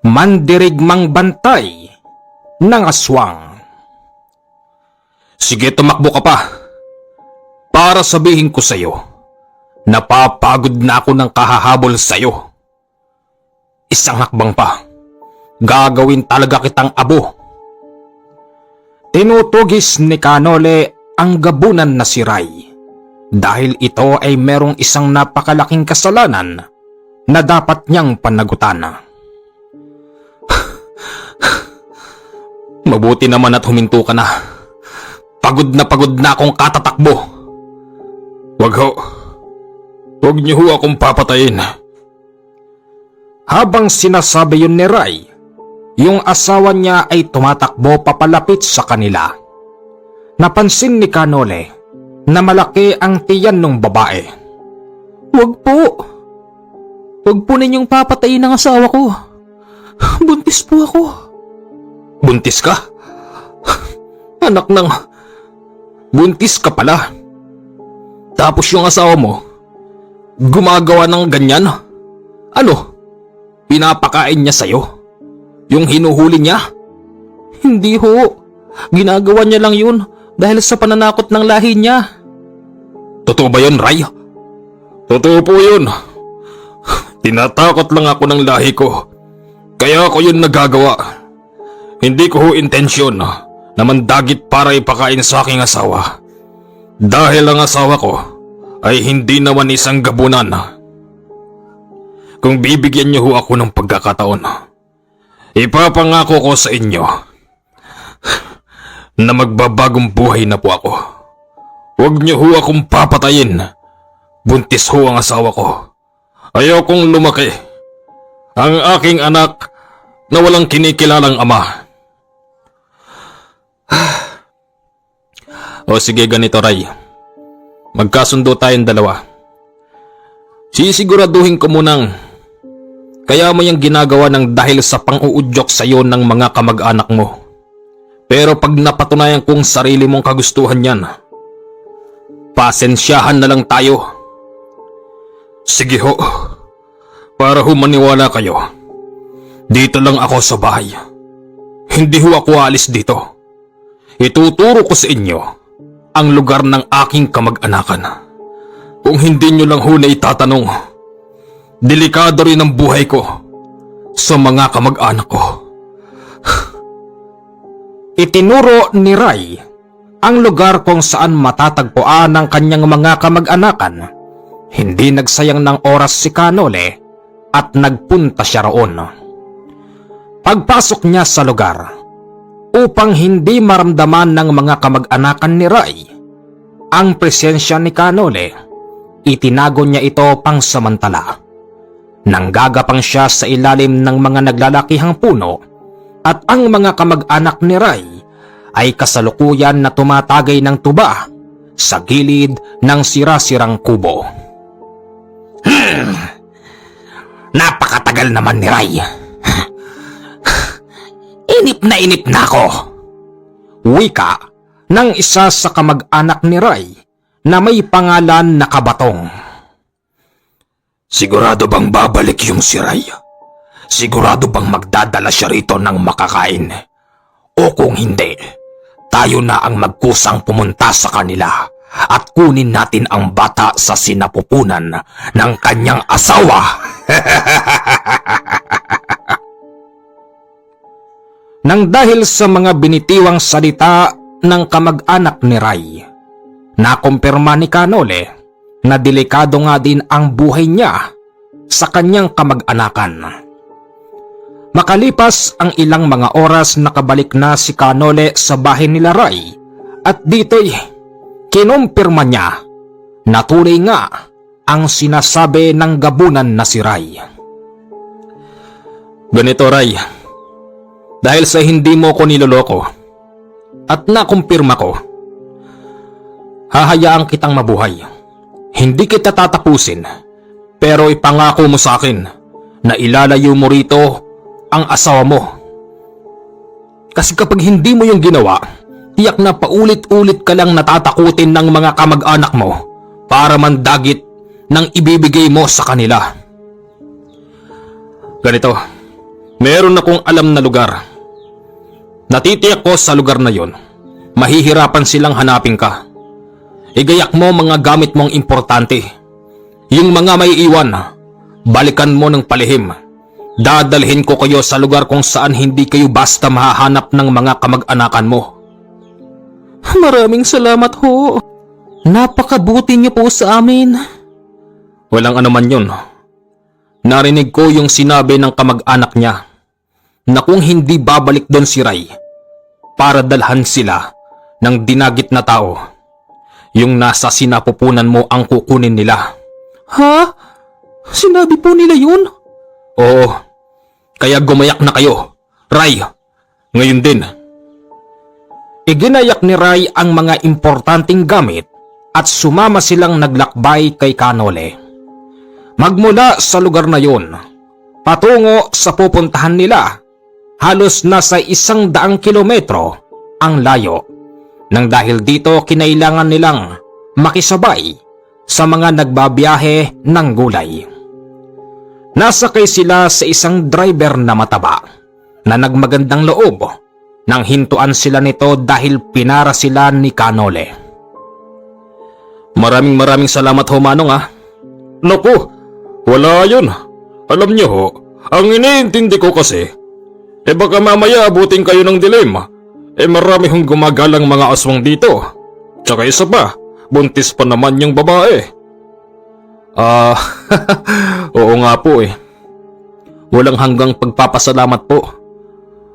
mandirigmang bantay ng aswang. Sige, tumakbo ka pa para sabihin ko sa'yo, napapagod na ako ng kahahabol sa'yo. Isang hakbang pa, gagawin talaga kitang abo. Tinutugis ni Canole ang gabunan na si Ray dahil ito ay merong isang napakalaking kasalanan na dapat niyang panagutan. Mabuti naman at huminto ka na. Pagod na akong katatakbo. Huwag niyo ho akong papatayin. Habang sinasabi yun ni Ray, yung asawa niya ay tumatakbo papalapit sa kanila. Napansin ni Canole na malaki ang tiyan ng babae. Huwag po ninyong papatayin ang asawa ko. Buntis po ako. Buntis ka? Anak ng... Buntis ka pala. Tapos yung asawa mo, gumagawa ng ganyan? Ano? Pinapakain niya sa'yo? Yung hinuhuli niya? Hindi ho. Ginagawa niya lang yun dahil sa pananakot ng lahi niya. Totoo ba yun, Ray? Totoo po yun. Tinatakot lang ako ng lahi ko. Kaya ako yun nagagawa. Hindi ko ho intensyon na mandagit para ipakain sa aking asawa. Dahil ang asawa ko ay hindi naman isang gabunan. Kung bibigyan niyo ho ako ng pagkakataon, ipapangako ko sa inyo na magbabagong buhay na po ako. Huwag niyo ho akong papatayin. Buntis ho ang asawa ko. Ayaw kong lumaki ang aking anak na walang kinikilalang ama. O sige, ganito, Ray. Magkasundo tayong dalawa. Sisiguraduhin ko munang kaya mo yung ginagawa ng dahil sa pang-uudyok sa'yo ng mga kamag-anak mo. Pero pag napatunayan kong sarili mong kagustuhan yan, pasensyahan na lang tayo. Sige ho, para ho maniwala kayo. Dito lang ako sa bahay. Hindi ho ako aalis dito. Ituturo ko sa inyo ang lugar ng aking kamag-anakan. Kung hindi nyo lang ho na itatanong, delikado rin ang buhay ko sa mga kamag-anak ko. Itinuro ni Ray ang lugar kung saan matatagpuan ang kanyang mga kamag-anakan. Hindi nagsayang ng oras si Canole at nagpunta siya roon. Pagpasok niya sa lugar, upang hindi maramdaman ng mga kamag-anakan ni Ray ang presensya ni Canole, itinago niya ito pangsamantala. Nanggagapang siya sa ilalim ng mga naglalakihang puno at ang mga kamag-anak ni Ray ay kasalukuyan na tumatagay ng tuba sa gilid ng sira-sirang kubo. Napakatagal naman ni Ray. Inip na ako. Wika ng isa sa kamag-anak ni Ray na may pangalan na Kabatong. Sigurado bang babalik yung si Ray? Sigurado bang magdadala siya rito ng makakain? O kung hindi, tayo na ang magkusang pumunta sa kanila at kunin natin ang bata sa sinapupunan ng kanyang asawa. Nang dahil sa mga binitiwang salita ng kamag-anak ni Ray, nakumpirma ni Canole na delikado nga din ang buhay niya sa kanyang kamag-anakan. Makalipas ang ilang mga oras, nakabalik na si Canole sa bahay nila Ray at dito'y kinumpirma niya na tunay nga ang sinasabi ng gabunan na si Ray. Ganito, Ray. Dahil sa hindi mo ko niloloko at nakumpirma ko, hahayaan kitang mabuhay. Hindi kita tatapusin, pero ipangako mo sa akin na ilalayo mo rito ang asawa mo. Kasi kapag hindi mo yung ginawa, tiyak na paulit-ulit ka lang natatakutin ng mga kamag-anak mo para mandagit ng ibibigay mo sa kanila. Ganito, Meron akong alam na lugar. Natitiyak ko sa lugar na yon, mahihirapan silang hanapin ka. Igayak mo mga gamit mong importante. Yung mga may iwan, balikan mo ng palihim. Dadalhin ko kayo sa lugar kung saan hindi kayo basta mahahanap ng mga kamag-anakan mo. Maraming salamat ho. Napakabuti niyo po sa amin. Walang anuman yun. Narinig ko yung sinabi ng kamag-anak niya na kung hindi babalik doon si Ray para dalhan sila ng dinagit na tao, yung nasa sinapupunan mo ang kukunin nila. Ha? Sinabi po nila yun? Oo, kaya gumayak na kayo, Ray. Ngayon din. Iginayak ni Ray ang mga importanteng gamit at sumama silang naglakbay kay Kanole. Magmula sa lugar na yon, patungo sa pupuntahan nila, halos nasa 100 kilometro ang layo. Nang dahil dito kinailangan nilang makisabay sa mga nagbabiyahe ng gulay. Nasakay sila sa isang driver na mataba na nagmagandang loob nang hintuan sila nito dahil pinara sila ni Kanole. Maraming salamat ho, Manong, ha. Naku, wala yun. Alam niyo ho, ang iniintindi ko kasi, baka mamaya abutin kayo ng dilema. Marami hong gumagalang mga aswang dito. Tsaka isa pa, buntis pa naman yung babae. Oo nga po eh. Walang hanggang pagpapasalamat po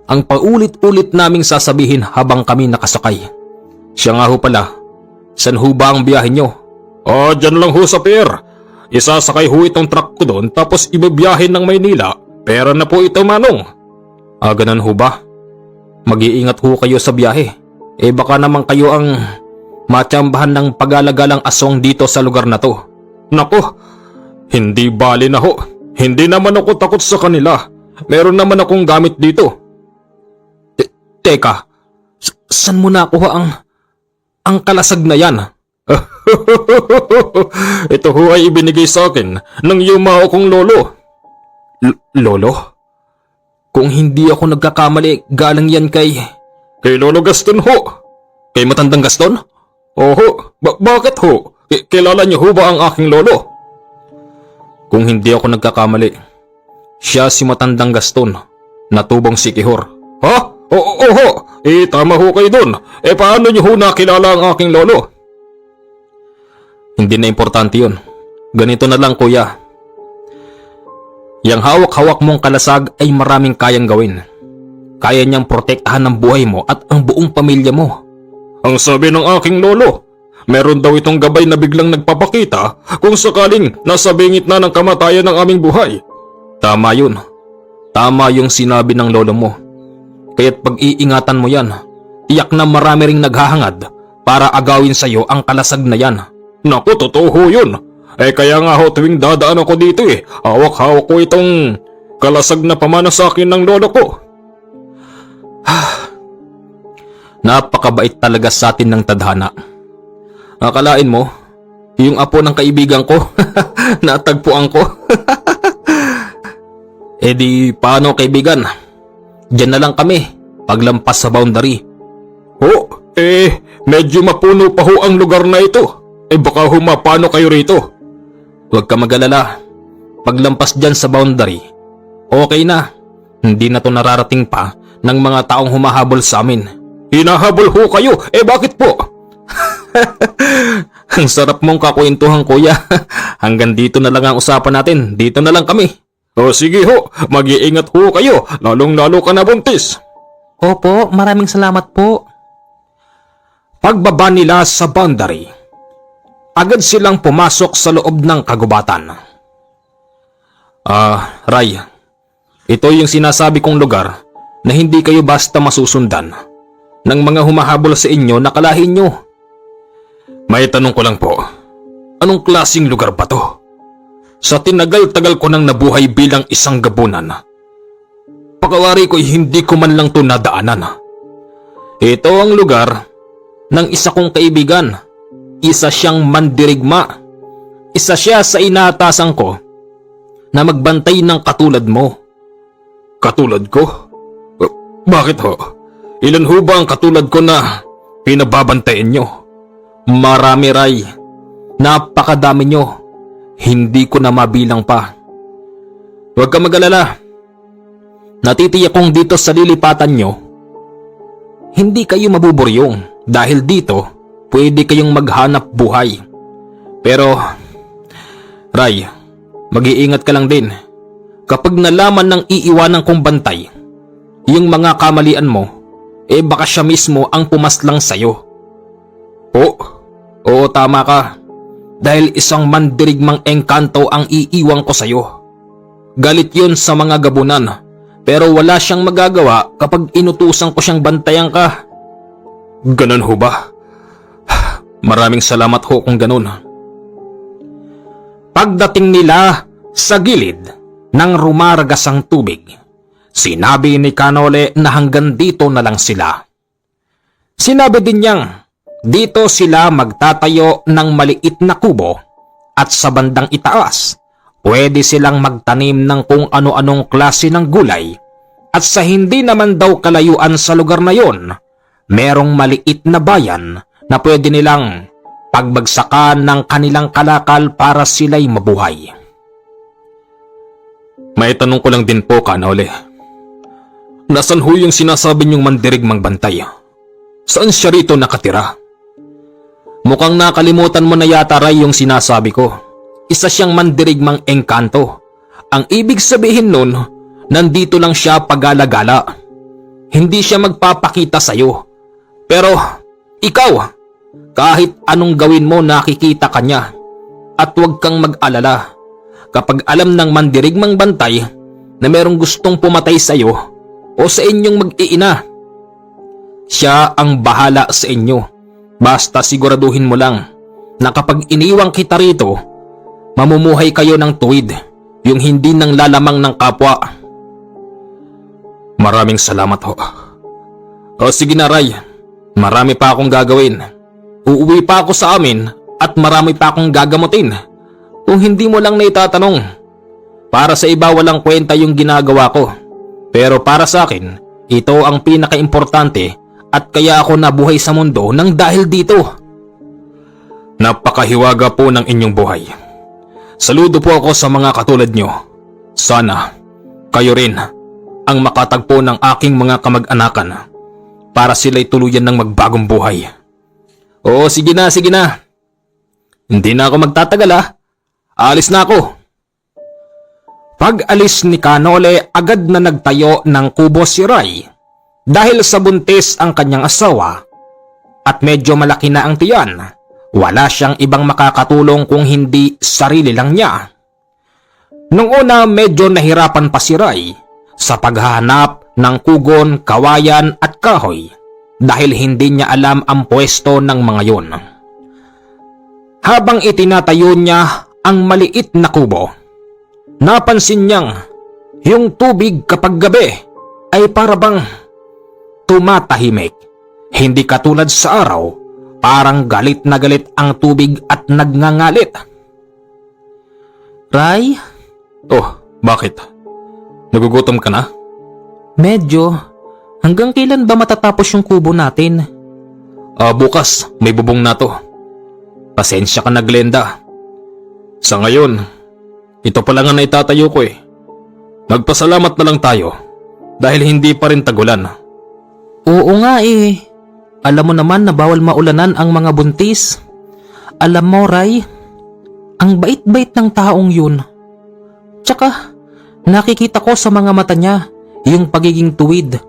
ang paulit-ulit naming sasabihin habang kami nakasakay. Siya nga ho pala, saan ho ba ang biyahe nyo? Dyan lang ho sa pier. Isasakay ho itong truck ko doon tapos ibibiyahin ng Maynila. Pera na po ito, Manong. Ganun ho ba? Mag-iingat ho kayo sa biyahe. Baka naman kayo ang matsambahan ng pag-alagalang aswang dito sa lugar na to. Naku, hindi bali na ho. Hindi naman ako takot sa kanila. Meron naman akong gamit dito. Teka, saan mo nakuha ang kalasag na yan? Ito ho ay ibinigay sa akin ng yumao kong lolo. Lolo? Kung hindi ako nagkakamali, galing yan kay Lolo Gaston ho. Kay matandang Gaston? Oho, bakit ho? Kilala niyo ho ba ang aking lolo? Kung hindi ako nagkakamali, siya si matandang Gaston na tubong si Kihor. Ha? Oho, tama ho kayo dun. Paano niyo ho nakilala ang aking lolo? Hindi na importante yun. Ganito na lang, kuya. Yang hawak-hawak mong kalasag ay maraming kayang gawin. Kaya niyang protektahan ang buhay mo at ang buong pamilya mo. Ang sabi ng aking lolo, meron daw itong gabay na biglang nagpapakita kung sakaling nasa bingit na ng kamatayan ng aming buhay. Tama yun. Tama yung sinabi ng lolo mo. Kaya't pag-iingatan mo yan. Tiyak na marami ring naghahangad para agawin sa'yo ang kalasag na yan. Naku, totoo yun. Kaya nga ho tuwing dadaan ako dito hawak-hawak ko itong kalasag na pamana sa akin ng lolo ko. Napakabait talaga sa atin ng tadhana. Akalain mo, yung apo ng kaibigan ko, natagpuan ko. Di paano kaibigan? Diyan na lang kami, paglampas sa boundary. Medyo mapuno pa ho ang lugar na ito. Baka humapano kayo rito. Huwag ka mag-alala. Paglampas dyan sa boundary, okay na. Hindi na to nararating pa ng mga taong humahabol sa amin. Hinahabol ho kayo? Bakit po? Ang sarap mong kakwentuhan, kuya. Hanggang dito na lang ang usapan natin. Dito na lang kami. Sige ho, mag-iingat ho kayo. Lalong-lalo ka na, buntis. Opo, maraming salamat po. Pagbaba nila sa boundary, agad silang pumasok sa loob ng kagubatan. Ray, ito yung sinasabi kong lugar na hindi kayo basta masusundan ng mga humahabol sa inyo na kalahin nyo. May tanong ko lang po, anong klaseng lugar ba to? Sa tinagal-tagal ko nang nabuhay bilang isang gabunan, pagkawari ko'y hindi ko man lang to nadaanan. Ito ang lugar ng isa kong kaibigan. Isa siyang mandirigma. Isa siya sa inaatasan ko na magbantay ng katulad mo. Katulad ko? Bakit ho? Ilan ho ba ang katulad ko na pinababantayan nyo? Marami, Ray. Napakadami nyo. Hindi ko na mabilang pa. Huwag ka mag-alala. Natitiyak kong dito sa lilipatan nyo, hindi kayo mabuburyong dahil dito pwede kayong maghanap buhay. Pero, Ray, mag-iingat ka lang din. Kapag nalaman ng iiwanan kong bantay, yung mga kamalian mo, baka siya mismo ang pumaslang sayo. Oo, tama ka. Dahil isang mandirigmang engkanto ang iiwan ko sayo. Galit yun sa mga gabunan, pero wala siyang magagawa kapag inutusan ko siyang bantayan ka. Ganun ho ba? Maraming salamat ho kung ganun. Pagdating nila sa gilid ng rumaragasang tubig, sinabi ni Canole na hanggang dito na lang sila. Sinabi din niyang dito sila magtatayo ng maliit na kubo at sa bandang itaas pwede silang magtanim ng kung ano-anong klase ng gulay at sa hindi naman daw kalayuan sa lugar na yon, merong maliit na bayan na pwede nilang pagbagsakan ng kanilang kalakal para sila'y mabuhay. May tanong ko lang din po, Canole. Nasaan ho yung sinasabi niyong mandirigmang bantay? Saan siya rito nakatira? Mukhang nakalimutan mo na yata, Ray, yung sinasabi ko. Isa siyang mandirigmang engkanto. Ang ibig sabihin nun, nandito lang siya pag-alagala. Hindi siya magpapakita sa'yo. Pero, ikaw, kahit anong gawin mo nakikita ka niya. At huwag kang mag-alala. Kapag alam ng mandirigmang bantay na merong gustong pumatay sa'yo o sa inyong mag-iina, siya ang bahala sa inyo. Basta siguraduhin mo lang na kapag iniwang kita rito, mamumuhay kayo ng tuwid, yung hindi nang lalamang ng kapwa. Maraming salamat ho. O sige na, Ray, marami pa akong gagawin. Uuwi pa ako sa amin at marami pa akong gagamutin. Kung hindi mo lang naitatanong, para sa iba walang kwenta yung ginagawa ko. Pero para sa akin, ito ang pinaka-importante at kaya ako nabuhay sa mundo nang dahil dito. Napakahiwaga po ng inyong buhay. Saludo po ako sa mga katulad nyo. Sana kayo rin ang makatagpo ng aking mga kamag-anakan para sila'y tuluyan ng magbagong buhay. Oo, sige na, sige na. Hindi na ako magtatagal ha. Alis na ako. Pag-alis ni Canole, agad na nagtayo ng kubo si Ray dahil sa buntis ang kanyang asawa at medyo malaki na ang tiyan. Wala siyang ibang makakatulong kung hindi sarili lang niya. Nung una medyo nahirapan pa si Ray sa paghahanap ng kugon, kawayan at kahoy dahil hindi niya alam ang pwesto ng mga yun. Habang itinatayo niya ang maliit na kubo, napansin niyang yung tubig kapag gabi ay parabang tumatahimik. Hindi katulad sa araw, parang galit na galit ang tubig at nagngangalit. Ray? Oh, bakit? Nagugutom ka na? Medyo. Hanggang kailan ba matatapos yung kubo natin? Bukas, may bubong na to. Pasensya ka na, Glenda. Sa ngayon, ito pa lang ang naitatayo ko eh. Magpasalamat na lang tayo dahil hindi pa rin tagulan. Oo nga eh. Alam mo naman na bawal maulanan ang mga buntis. Alam mo, Ray, ang bait-bait ng taong yun. Tsaka, nakikita ko sa mga mata niya yung pagiging tuwid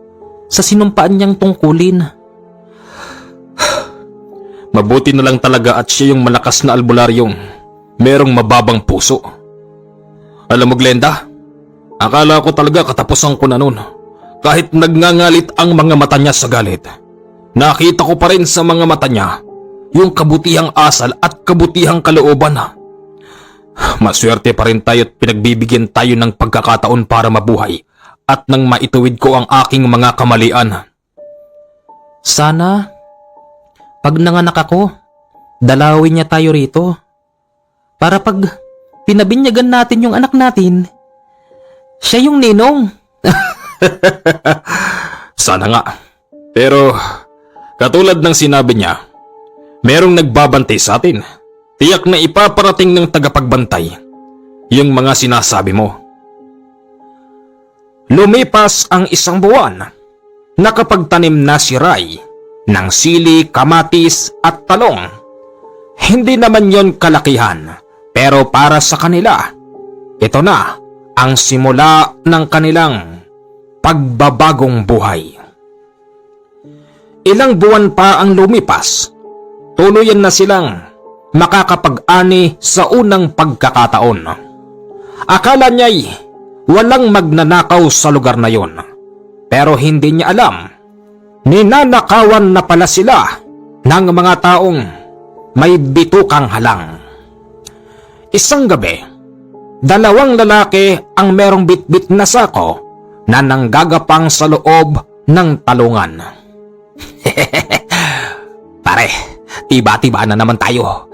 sa sinumpaan niyang tungkulin. Mabuti na lang talaga at siya yung malakas na albularyong merong mababang puso. Alam mo, Glenda, akala ko talaga katapusan ko na nun. Kahit nagngangalit ang mga mata niya sa galit, nakita ko pa rin sa mga mata niya yung kabutihang asal at kabutihang kalooban. Maswerte pa rin tayo at pinagbibigyan tayo ng pagkakataon para mabuhay at nang maituwid ko ang aking mga kamalian. Sana, pag nanganak ako, dalawin niya tayo rito. Para pag pinabinyagan natin yung anak natin, siya yung ninong. Sana nga. Pero katulad ng sinabi niya, merong nagbabantay sa atin. Tiyak na ipaparating ng tagapagbantay yung mga sinasabi mo. Lumipas ang isang buwan. Nakapagtanim na si Ray ng sili, kamatis at talong. Hindi naman yon kalakihan, pero para sa kanila, ito na ang simula ng kanilang pagbabagong buhay. Ilang buwan pa ang lumipas, tuluyan na silang makakapag-ani sa unang pagkakataon. Akala niya'y walang magnanakaw sa lugar na yon, pero hindi niya alam, ninanakawan na pala sila ng mga taong may bitukang halang. Isang gabi, dalawang lalaki ang merong bitbit na sako na nanggagapang sa loob ng talungan. Pare, tiba-tiba na naman tayo.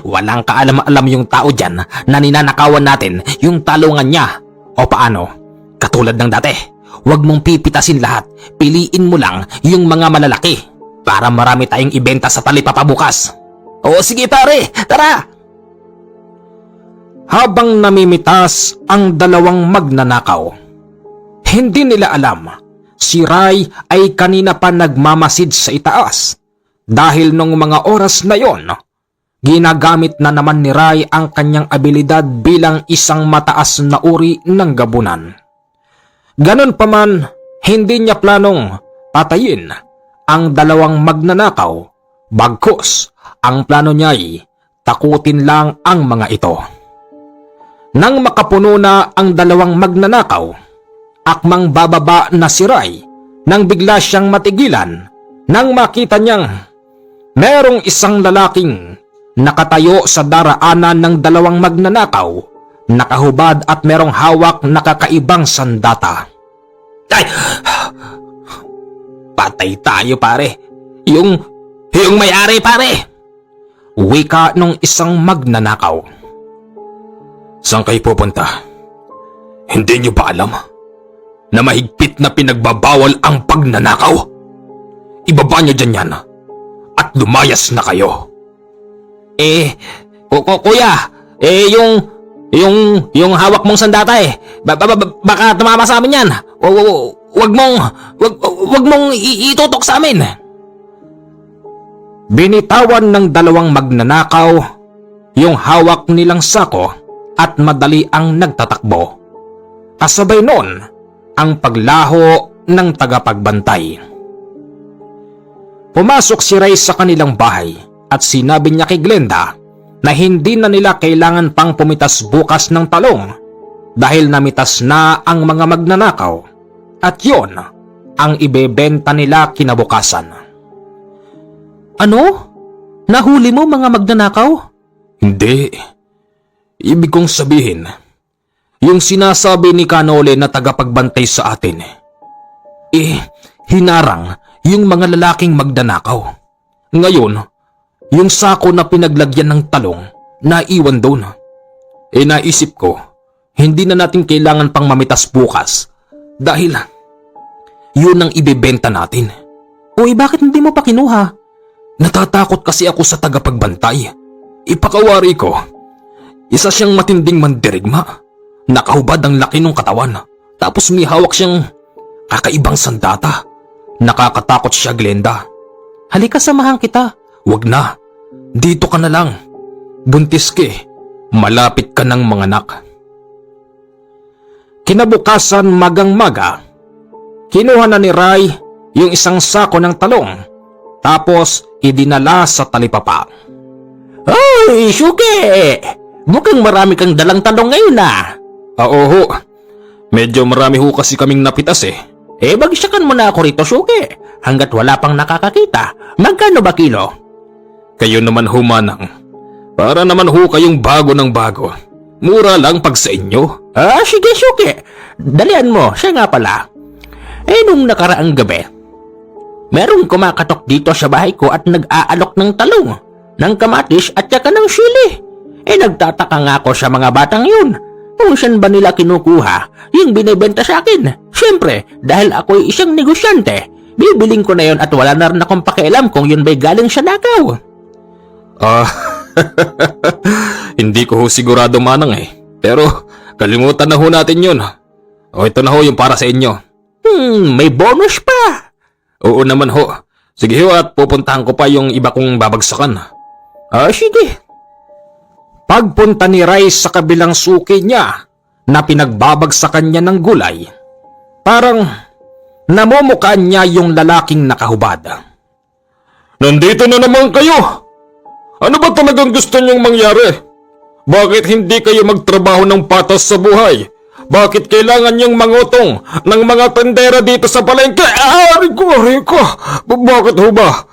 Walang kaalam-alam yung tao dyan na ninanakawan natin yung talungan niya. O paano? Katulad ng dati, huwag mong pipitasin lahat. Piliin mo lang yung mga malalaki para marami tayong ibenta sa talipapa bukas. O sige pare, tara! Habang namimitas ang dalawang magnanakaw, hindi nila alam si Ray ay kanina pa nagmamasid sa itaas dahil nung mga oras na yon, ginagamit na naman ni Ray ang kanyang abilidad bilang isang mataas na uri ng gabunan. Ganon pa man, hindi niya planong patayin ang dalawang magnanakaw, bagkus ang plano niya ay takutin lang ang mga ito. Nang makapuno na ang dalawang magnanakaw, akmang bababa na si Ray nang bigla siyang matigilan nang makita niyang merong isang lalaking nakatayo sa daraanan ng dalawang magnanakaw, nakahubad at merong hawak na kakaibang sandata. Ay! Patay tayo pare! Yung may-ari pare! Wika nung isang magnanakaw. Saan kayo pupunta? Hindi niyo ba alam na mahigpit na pinagbabawal ang pagnanakaw? Ibaba niyo dyan yan at lumayas na kayo. Kuya, yung hawak mong sandata baka tumama sa amin yan. Wag mong itutok sa amin. Binitawan ng dalawang magnanakaw yung hawak nilang sako at madali ang nagtatakbo. Kasabay nun ang paglaho ng tagapagbantay. Pumasok si Ray sa kanilang bahay at sinabi niya kay Glenda na hindi na nila kailangan pang pumitas bukas ng talong dahil namitas na ang mga magnanakaw at yon ang ibebenta nila kinabukasan. Ano? Nahuli mo mga magnanakaw? Hindi. Ibig kong sabihin, yung sinasabi ni Kanole na tagapagbantay sa atin, hinarang yung mga lalaking magnanakaw. Ngayon, yung sako na pinaglagyan ng talong, naiwan doon. Naisip ko, hindi na natin kailangan pang mamitas bukas dahil yun ang ibebenta natin. Bakit hindi mo pa kinuha? Natatakot kasi ako sa tagapagbantay. Ipakawari ko, isa siyang matinding mandirigma. Nakahubad ang laki ng katawan. Tapos may hawak siyang kakaibang sandata. Nakakatakot siya, Glenda. Halika, samahan kita. Wag na. Dito ka na lang. Buntis ka eh. Malapit ka ng manganak. Kinabukasan magang-maga, kinuha na ni Ray yung isang sako ng talong. Tapos idinala sa talipapa. Hoy, Shuki! Mukhang marami kang dalang talong ngayon Oo ho. Medyo marami ho kasi kaming napitas eh. Bagsakan mo na ako rito, Shuki. Hanggat wala pang nakakakita. Magkano ba kilo? Kayo naman ho, Manang. Para naman ho kayong bago ng bago. Mura lang pag sa inyo. Sige, Shuki. Dalian mo, siya nga pala. Nung nakaraang gabi, merong kumakatok dito sa bahay ko at nag-aalok ng talong, ng kamatis at saka ng sili. Nagtataka nga ako sa mga batang yun. Kung saan ba nila kinukuha yung binibenta sa akin? Siyempre, dahil ako'y isang negosyante, bibiling ko na yon at wala na rin akong pakialam kung yun ba'y galing sa nakaw. Hindi ko ho sigurado manang eh. Pero kalimutan na ho natin yun. O ito na ho yung para sa inyo. May bonus pa. Oo naman ho. Sige ho at pupuntahan ko pa yung iba kong babagsakan. Sige. Pagpunta ni Ray sa kabilang suki niya na pinagbabagsakan niya ng gulay, parang namumukaan niya yung lalaking nakahubad. Nandito na naman kayo! Ano ba talagang gusto niyong mangyari? Bakit hindi kayo magtrabaho ng patas sa buhay? Bakit kailangan niyong mangutong ng mga tendera dito sa palengke? Rico! Bakit ho ba?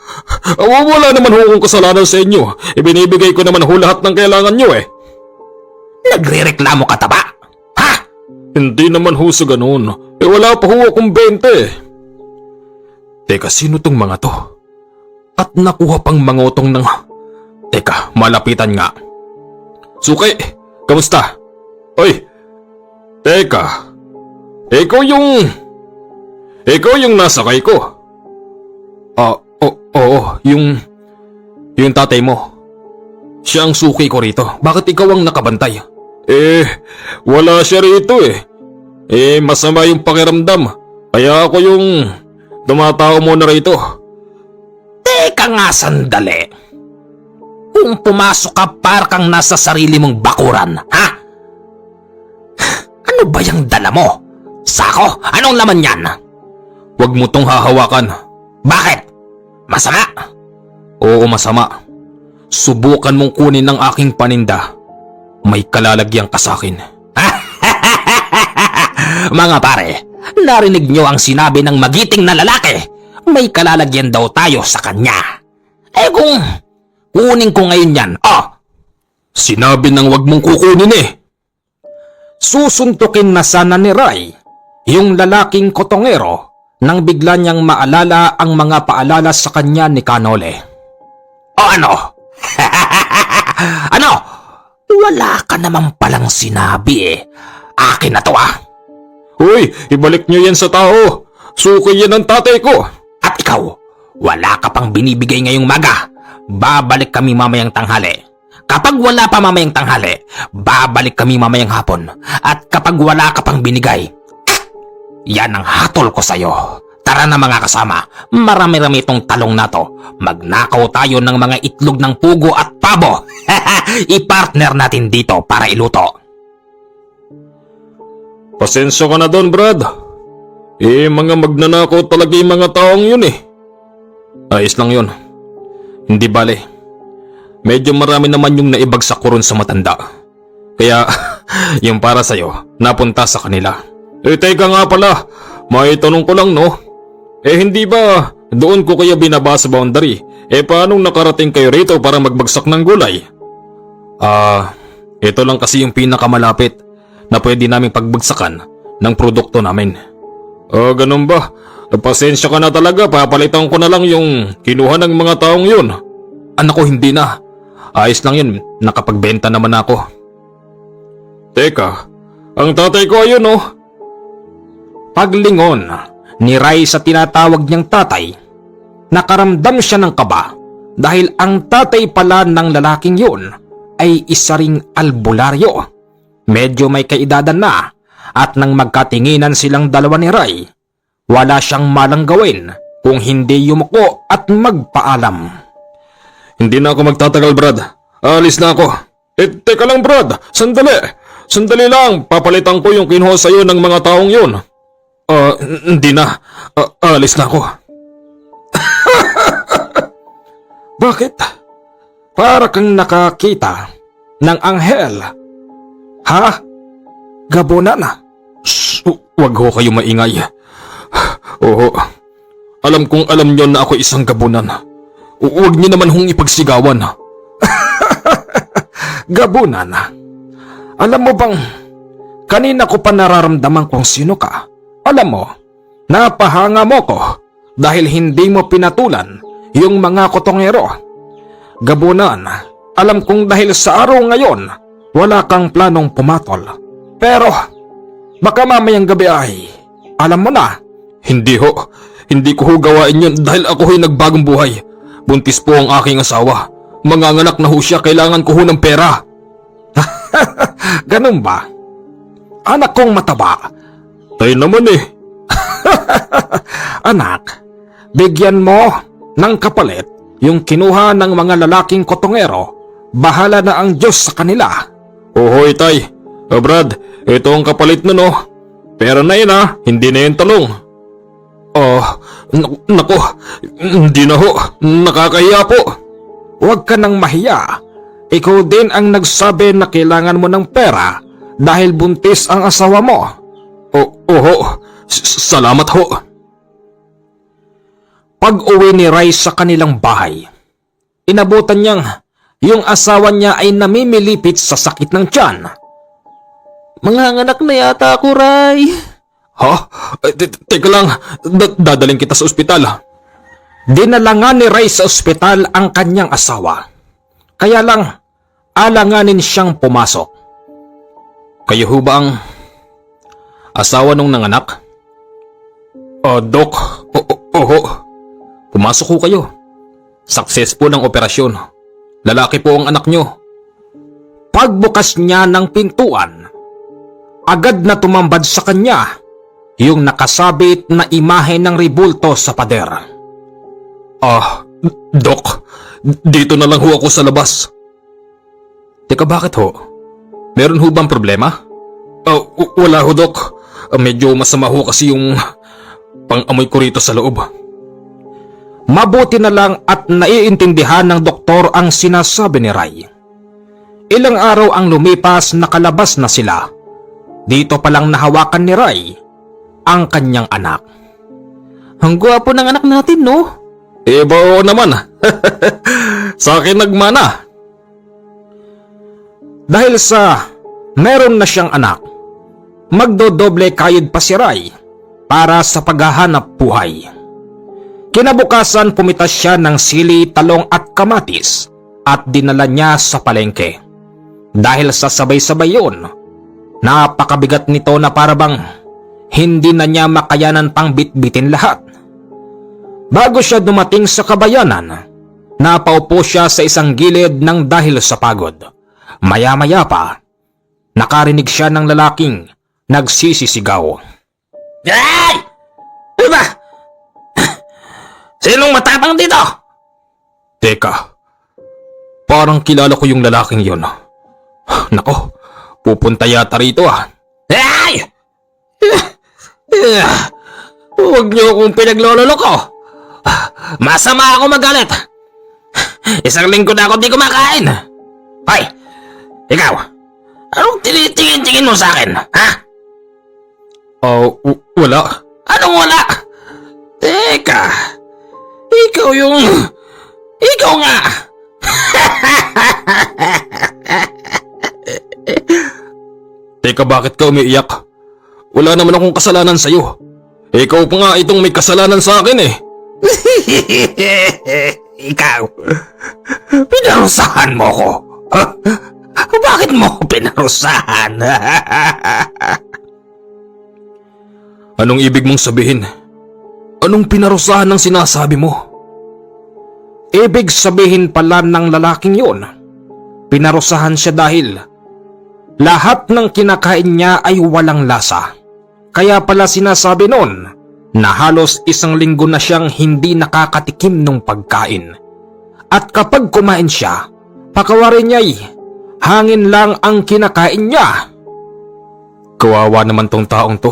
Wala naman ho akong kasalanan sa inyo. Ibinibigay ko naman ho lahat ng kailangan niyo eh. Nagre-reklamo ka taba? Ha? Hindi naman ho sa ganun. Wala pa ho akong 20. Teka, sino tong mga to? At nakuha pang mangutong ng... Teka, malapitan nga. Suki, kamusta? Oy, teka. Ikaw yung nasakay ko. Oo, yung tatay mo. Siya ang suki ko rito. Bakit ikaw ang nakabantay? Wala siya rito eh. Masama yung pakiramdam. Kaya ako yung tumatao muna rito. Teka nga sandali. Kung pumasok ka para kang nasa sarili mong bakuran, ha? Ano ba yung dala mo? Sako? Anong laman yan? Huwag mo tong hahawakan. Bakit? Masama? Oo, masama. Subukan mong kunin ng aking paninda. May kalalagyan ka sa akin. Mga pare, narinig nyo ang sinabi ng magiting na lalaki. May kalalagyan daw tayo sa kanya. Kung kunin ko ngayon yan, Sinabi nang wag mong kukunin eh. Susuntukin na sana ni Ray yung lalaking kotongero nang bigla niyang maalala ang mga paalala sa kanya ni Kanole. Ano? Ano? Wala ka naman palang sinabi eh. Akin na to Hoy, ibalik niyo yan sa tao. Suki yan ng tatay ko. At ikaw, wala ka pang binibigay ngayong maga. Babalik kami mamayang tanghali. Kapag wala pa mamayang tanghali, babalik kami mamayang hapon. At kapag wala ka pang binigay, yan ang hatol ko sa'yo. Tara na mga kasama, marami-rami itong talong na to. Magnakaw tayo ng mga itlog ng pugo at pabo. I-partner natin dito para iluto. Pasensya ka na doon, Brad. Mga magnanakaw talaga yung mga taong yun eh. Ayos lang yun. Hindi bale. Medyo marami naman yung naibagsak ko ron sa matanda. Kaya, yung para sa'yo, napunta sa kanila. Teka nga pala, may tanong ko lang no. Hindi ba doon ko kaya binaba sa boundary? Paanong nakarating kayo rito para magbagsak ng gulay? Ito lang kasi yung pinakamalapit na pwede naming pagbagsakan ng produkto namin. Ganun ba? Pasensya ka na talaga, papalitan ko na lang yung kinuha ng mga taong yun. Anak ko, hindi na. Ayos lang yun, nakapagbenta naman ako. Teka, ang tatay ko ayun oh. Paglingon ni Ray sa tinatawag niyang tatay, nakaramdam siya ng kaba dahil ang tatay pala ng lalaking yun ay isa ring albularyo. Medyo may kaedadan na at nang magkatinginan silang dalawa ni Ray, wala siyang malang gawin kung hindi yumuko at magpaalam. Hindi na ako magtatagal, Brad. Alis na ako. Teka lang, Brad. Sandali. Sandali lang. Papalitan ko yung kinuha sa'yo ng mga taong yun. Hindi na. Alis na ako. Bakit? Para kang nakakita ng anghel. Ha? Gabonan? Shh, wag ho kayo maingay. Oo. Alam kong alam nyo na ako isang gabunan. Huwag niyo naman hong ipagsigawan. Gabunan? Alam mo bang, kanina ko pa nararamdaman kung sino ka. Alam mo, napahanga mo ko dahil hindi mo pinatulan yung mga kotongero. Gabunan, alam kong dahil sa araw ngayon, wala kang planong pumatol. Pero, baka mamayang gabi ay Alam mo na. Hindi ho. Hindi ko ho gawain yun dahil ako ho'y nagbagong buhay. Buntis po ang aking asawa. Manganganak na ho siya, kailangan ko ho ng pera. Ganun ba? Anak kong mataba. Tayo naman eh. Anak, bigyan mo ng kapalit yung kinuha ng mga lalaking kotongero. Bahala na ang Diyos sa kanila. Ohoy tay. Brad, ito ang kapalit na no. Pera na yun ha, hindi na yun talong. Nako, hindi na ho. Nakakahiya po. Huwag ka nang mahiya. Ikaw din ang nagsabi na kailangan mo ng pera dahil buntis ang asawa mo. Oho, salamat ho. Pag-uwi ni Ray sa kanilang bahay, inabutan niyang yung asawa niya ay namimilipit sa sakit ng tiyan. Manganganak na yata ako, Ray. Ha? Teka lang, dadaling kita sa ospital. Dinala nga ni Ray sa ospital ang kanyang asawa. Kaya lang, alanganin siyang pumasok. Kayo ho ba ang asawa nung nanganak? Dok, oho. Pumasok ho kayo. Successful ang operasyon. Lalaki po ang anak nyo. Pagbukas niya ng pintuan, agad na tumambad sa kanya yung nakasabit na imahe ng rebulto sa pader. Dok, dito na lang ho ako sa labas. Teka, bakit ho? Meron ho bang problema? Wala ho, Dok. Medyo masama ho kasi yung pang-amoy ko rito sa loob. Mabuti na lang at naiintindihan ng doktor ang sinasabi ni Ray. Ilang araw ang lumipas, nakalabas na sila. Dito palang nahawakan ni Ray ang kanyang anak. Ang gwapo ng anak natin, no? Oo naman. Sa akin nagmana. Dahil sa meron na siyang anak, magdodoble kayod pa si Ray para sa paghahanap buhay. Kinabukasan pumitas siya ng sili, talong at kamatis at dinala niya sa palengke. Dahil sa sabay-sabay yun, napakabigat nito na parabang hindi na niya makayanan pang bitbitin lahat. Bago siya dumating sa kabayanan, napaupo siya sa isang gilid ng dahil sa pagod. Maya-maya pa, nakarinig siya ng lalaking nagsisisigaw. Ay! Ano ba? Sinong matapang dito? Teka, parang kilala ko yung lalaking yon. Nako, pupunta yata rito ah. Ay! Huwag niyo akong pinaglololoko. Masama ako magalit. Isang linggo na ako di kumakain. Hoy, ikaw, anong tinitingin-tingin mo sa akin, ha? Wala. Anong wala? Teka, ikaw nga. Teka, bakit ka umiiyak? Wala naman akong kasalanan sa'yo. Ikaw pa nga itong may kasalanan sa akin eh. Ikaw, pinarusahan mo ko. Bakit mo ko pinarusahan? Anong ibig mong sabihin? Anong pinarusahan ng sinasabi mo? Ibig sabihin pala ng lalaking yun, pinarusahan siya dahil lahat ng kinakain niya ay walang lasa. Kaya pala sinasabi nun na halos isang linggo na siyang hindi nakakatikim ng pagkain. At kapag kumain siya, pakawarin niya'y hangin lang ang kinakain niya. Kawawa naman tong taong to.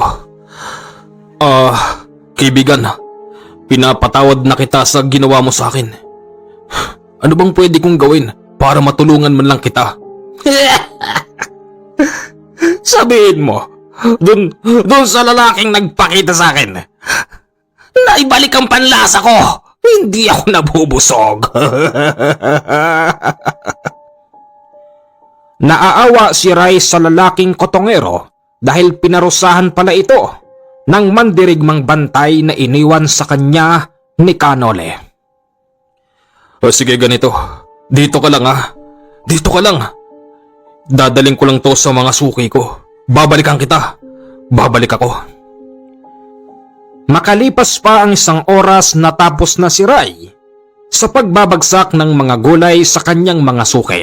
Kaibigan, pinapatawad na kita sa ginawa mo sa akin. Ano bang pwede kong gawin para matulungan man lang kita? Sabihin mo, dun sa lalaking nagpakita sa akin, na ibalik ang panlasa ko. Hindi ako nabubusog. Naaawa si Ray sa lalaking kotongero dahil pinarusahan pala ito ng mandirigmang bantay na iniwan sa kanya ni Kanole. Sige, ganito. Dito ka lang ah. Dito ka lang. Dadaling ko lang to sa mga suki ko. Babalikan kita. Babalik ako. Makalipas pa ang 1 oras natapos na si Ray sa pagbabagsak ng mga gulay sa kanyang mga suki.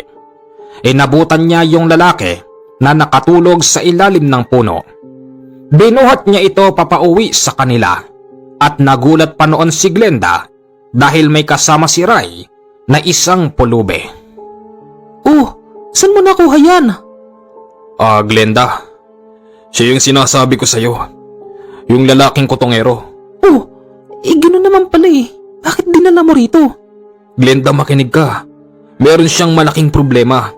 Inabutan niya yung lalaki na nakatulog sa ilalim ng puno. Binuhat niya ito papauwi sa kanila at nagulat pa noon si Glenda dahil may kasama si Ray na isang pulube. Oh, saan mo nakuha yan? Glenda, siya yung sinasabi ko sa'yo. Yung lalaking kutongero. Oh, gano'n naman pala eh. Bakit dinala mo rito? Glenda, makinig ka. Meron siyang malaking problema.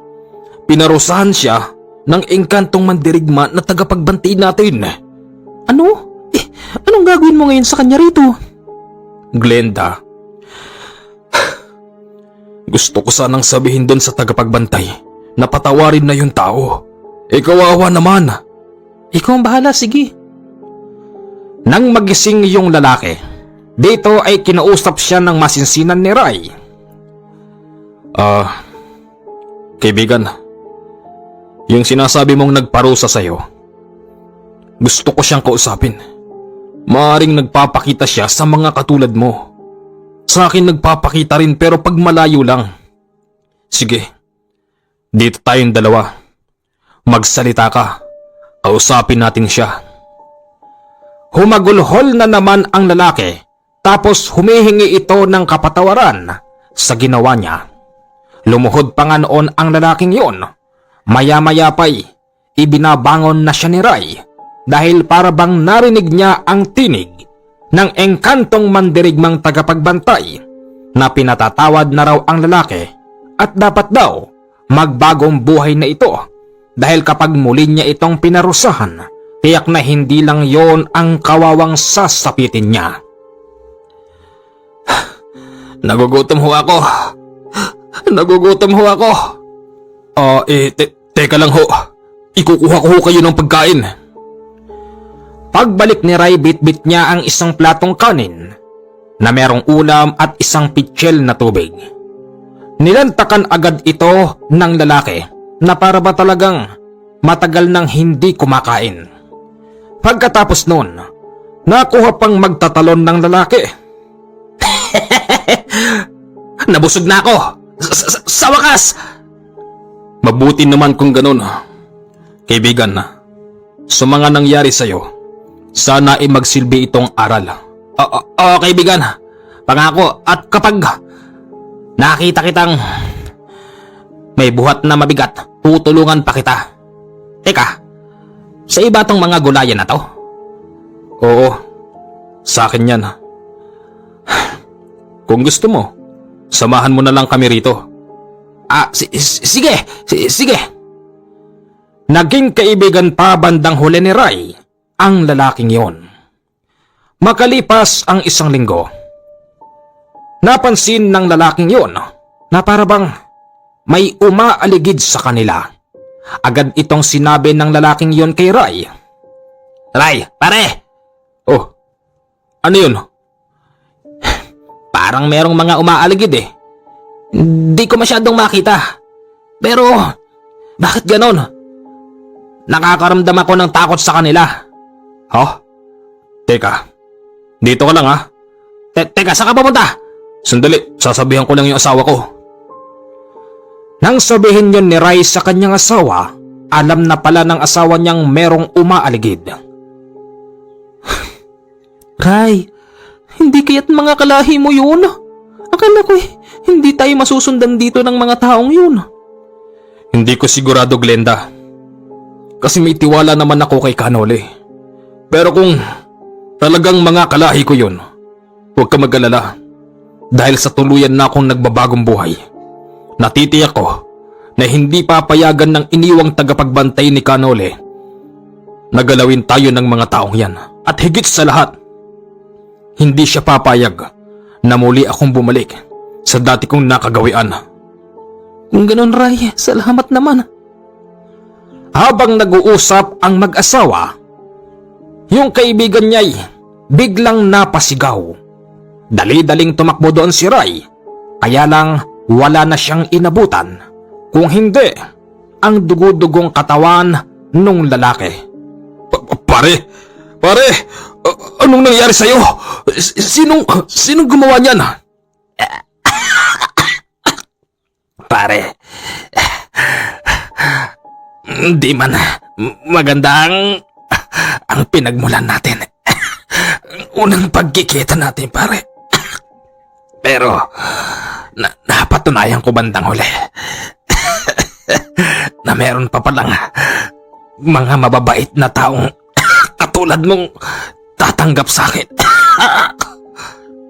Pinarusahan siya ng engkantong mandirigma na tagapagbantay natin. Ano? Anong gagawin mo ngayon sa kanya rito? Glenda, gusto ko sanang sabihin doon sa tagapagbantay na patawarin na yung tao. Kawawa naman. Ikaw ang bahala, sige. Nang magising yung lalaki, dito ay kinausap siya ng masinsinan ni Ray. Kaibigan, yung sinasabi mong nagparusa sa'yo, gusto ko siyang kausapin. Maaring nagpapakita siya sa mga katulad mo. Sa akin nagpapakita rin pero pag malayo lang. Sige, dito tayong dalawa. Magsalita ka. Kausapin natin siya. Humagulhol na naman ang lalaki tapos humihingi ito ng kapatawaran sa ginawa niya. Lumuhod pa nga noon ang lalaking yon. Maya-maya pa'y ibinabangon na siya ni Ray dahil para bang narinig niya ang tinig ng engkantong mandirigmang tagapagbantay na pinatatawad na raw ang lalaki at dapat daw magbagong buhay na ito dahil kapag muli niya itong pinarusahan, tiyak na hindi lang yon ang kawawang sasapitin niya. Nagugutom ho ako. Nagugutom ho ako. Teka lang ho. Ikukuha ko ho kayo ng pagkain. Pagbalik ni Ray, bitbit niya ang isang platong kanin na merong ulam at isang pitsil na tubig. Nilantakan agad ito ng lalaki na para ba talagang matagal nang hindi kumakain. Pagkatapos nun, nakuha pang magtatalon ng lalaki. Nabusog na ako. Sa wakas! Mabuti naman kung ganun. Kaibigan, sa mga nangyari sa'yo, sana ay magsilbi itong aral. Kaibigan. Pangako, at kapag nakita kitang may buhat na mabigat, tutulungan pa kita. Teka, sa iba tong mga gulayan na to? Oo, sa akin yan. Kung gusto mo, samahan mo na lang kami rito. Sige. Naging kaibigan pa bandang huli ni Ray ang lalaking yon. Makalipas ang 1 linggo, napansin ng lalaking yon na para bang may umaaligid sa kanila. Agad itong sinabi ng lalaking yon kay Ray. Ray, pare! Oh, ano yun? Parang merong mga umaaligid eh. Di ko masyadong makita. Pero, bakit ganon? Nakakaramdam ako ng takot sa kanila. Teka, dito ka lang ha? Teka, saan ka pupunta? Sandali, sasabihan ko lang yung asawa ko. Nang sabihin yon ni Ray sa kanyang asawa, alam na pala ng asawa niyang merong umaaligid. Ray, hindi kaya't mga kalahi mo yun? Akala ko hindi tayo masusundan dito ng mga taong yun. Hindi ko sigurado, Glenda. Kasi may tiwala naman ako kay Kanole. Pero kung talagang mga kalahi ko yun, huwag ka mag-alala. Dahil sa tuluyan na akong nagbabagong buhay, natitiyak ko na hindi papayagan ng iniwang tagapagbantay ni Kanole na galawin tayo ng mga taong yan. At higit sa lahat, hindi siya papayag na muli akong bumalik sa dati kong nakagawian. Kung ganun, Ray, salamat naman. Habang nag-uusap ang mag-asawa, yung kaibigan niya'y biglang napasigaw. Dali-daling tumakbo doon si Ray, kaya lang wala na siyang inabutan, kung hindi ang dugo-dugong katawan nung lalaki. Pare, anong nangyari sa'yo? Sinong gumawa niyan? Pare, di man maganda ang pinagmulan natin. Unang pagkikita natin, pare. Pero, napatunayan ko bandang huli na meron pa palang mga mababait na taong katulad mong tatanggap sa akin.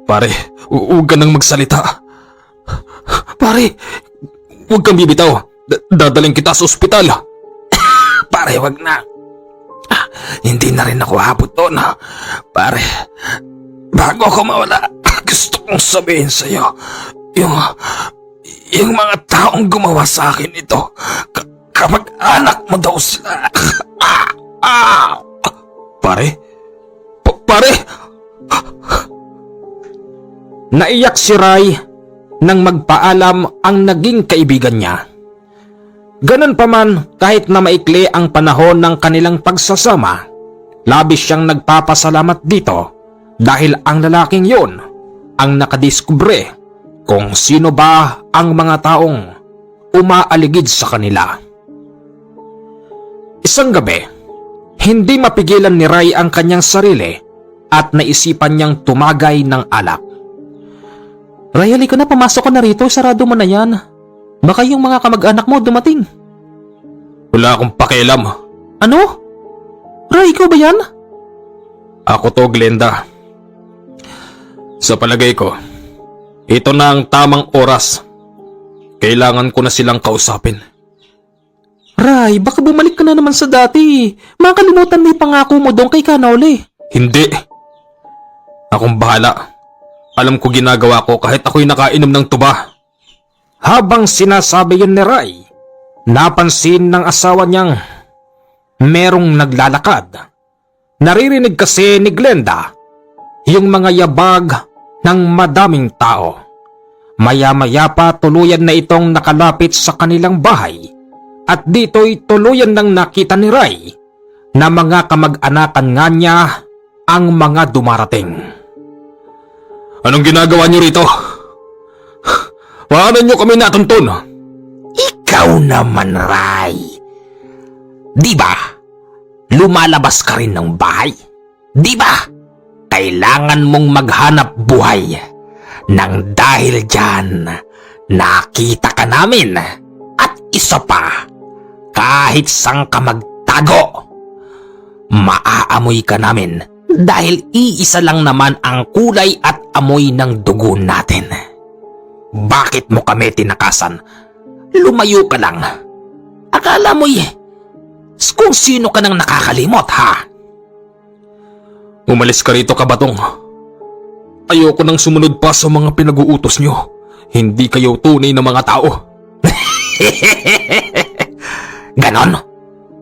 Pare, huwag ka nang magsalita. Pare, huwag kang bibitaw. Dadaling kita sa ospital. Pare, wag na. Hindi na rin ako habot doon. Pare, bago ako mawala, gusto kong sabihin sa'yo, yung mga taong gumawa sa akin ito, kapag anak mo daw sila. Pare? Pare? Naiyak si Ray nang magpaalam ang naging kaibigan niya. Ganon pa man, kahit na maikli ang panahon ng kanilang pagsasama, labis siyang nagpapasalamat dito dahil ang lalaking yun ang nakadiskubre kung sino ba ang mga taong umaaligid sa kanila. Isang gabi, hindi mapigilan ni Ray ang kanyang sarili at naisipan niyang tumagay ng alak. Ray, halika na, pumasok ka na rito, sarado mo na yan. Baka yung mga kamag-anak mo dumating. Wala akong pakialam. Ano? Ray, ikaw ba yan? Ako to, Glenda. Sa palagay ko, ito na ang tamang oras. Kailangan ko na silang kausapin. Ray, baka bumalik ka na naman sa dati. Makalimutan mo yung pangako mo doon kay Kanole. Hindi. Akong bahala. Alam ko ginagawa ko kahit ako'y nakainom ng tuba. Habang sinasabi yun ni Ray, napansin ng asawa niyang merong naglalakad. Naririnig kasi ni Glenda yung mga yabag ng madaming tao. Maya-maya pa tuluyan na itong nakalapit sa kanilang bahay at dito'y tuluyan nang nakita ni Ray na mga kamag-anakan nga niya ang mga dumarating. Anong ginagawa niyo rito? Paano niyo kami natuntun? Ikaw naman, Ray. Di ba? Lumalabas ka rin ng bahay. Di ba? Kailangan mong maghanap buhay. Nang dahil dyan, nakita ka namin. At isa pa, kahit saan ka magtago, maaamoy ka namin dahil iisa lang naman ang kulay at amoy ng dugo natin. Bakit mo kami tinakasan? Lumayo ka lang. Akala mo'y kung sino ka nang nakakalimot, ha? Umalis ka rito, Kabatong. Ayoko nang sumunod pa sa mga pinag-uutos niyo. Hindi kayo tunay na mga tao. Ganon?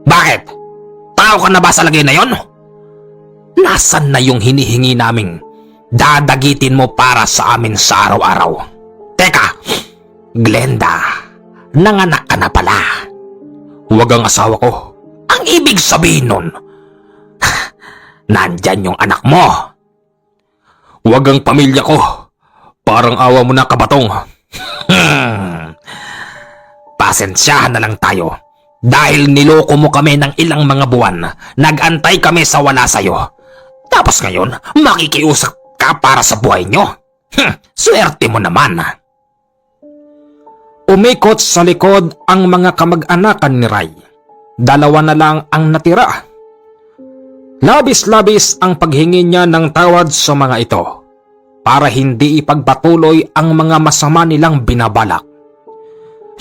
Bakit? Tao ka na ba sa lagay na yon? Nasaan na yung hinihingi naming dadagitin mo para sa amin sa araw-araw? Teka, Glenda, nanganak ka na pala. Huwag ang asawa ko. Ang ibig sabihin nun, nandyan yung anak mo. Huwag ang pamilya ko. Parang awa mo na, Kabatong. Pasensyahan na lang tayo. Dahil niloko mo kami ng ilang mga buwan, nag-antay kami sa wala sa'yo. Tapos ngayon, makikiusap ka para sa buhay nyo? Swerte mo naman. Umikot sa likod ang mga kamag-anakan ni Ray. Dalawa na lang ang natira. Labis-labis ang paghingi niya ng tawad sa mga ito para hindi ipagpatuloy ang mga masama nilang binabalak.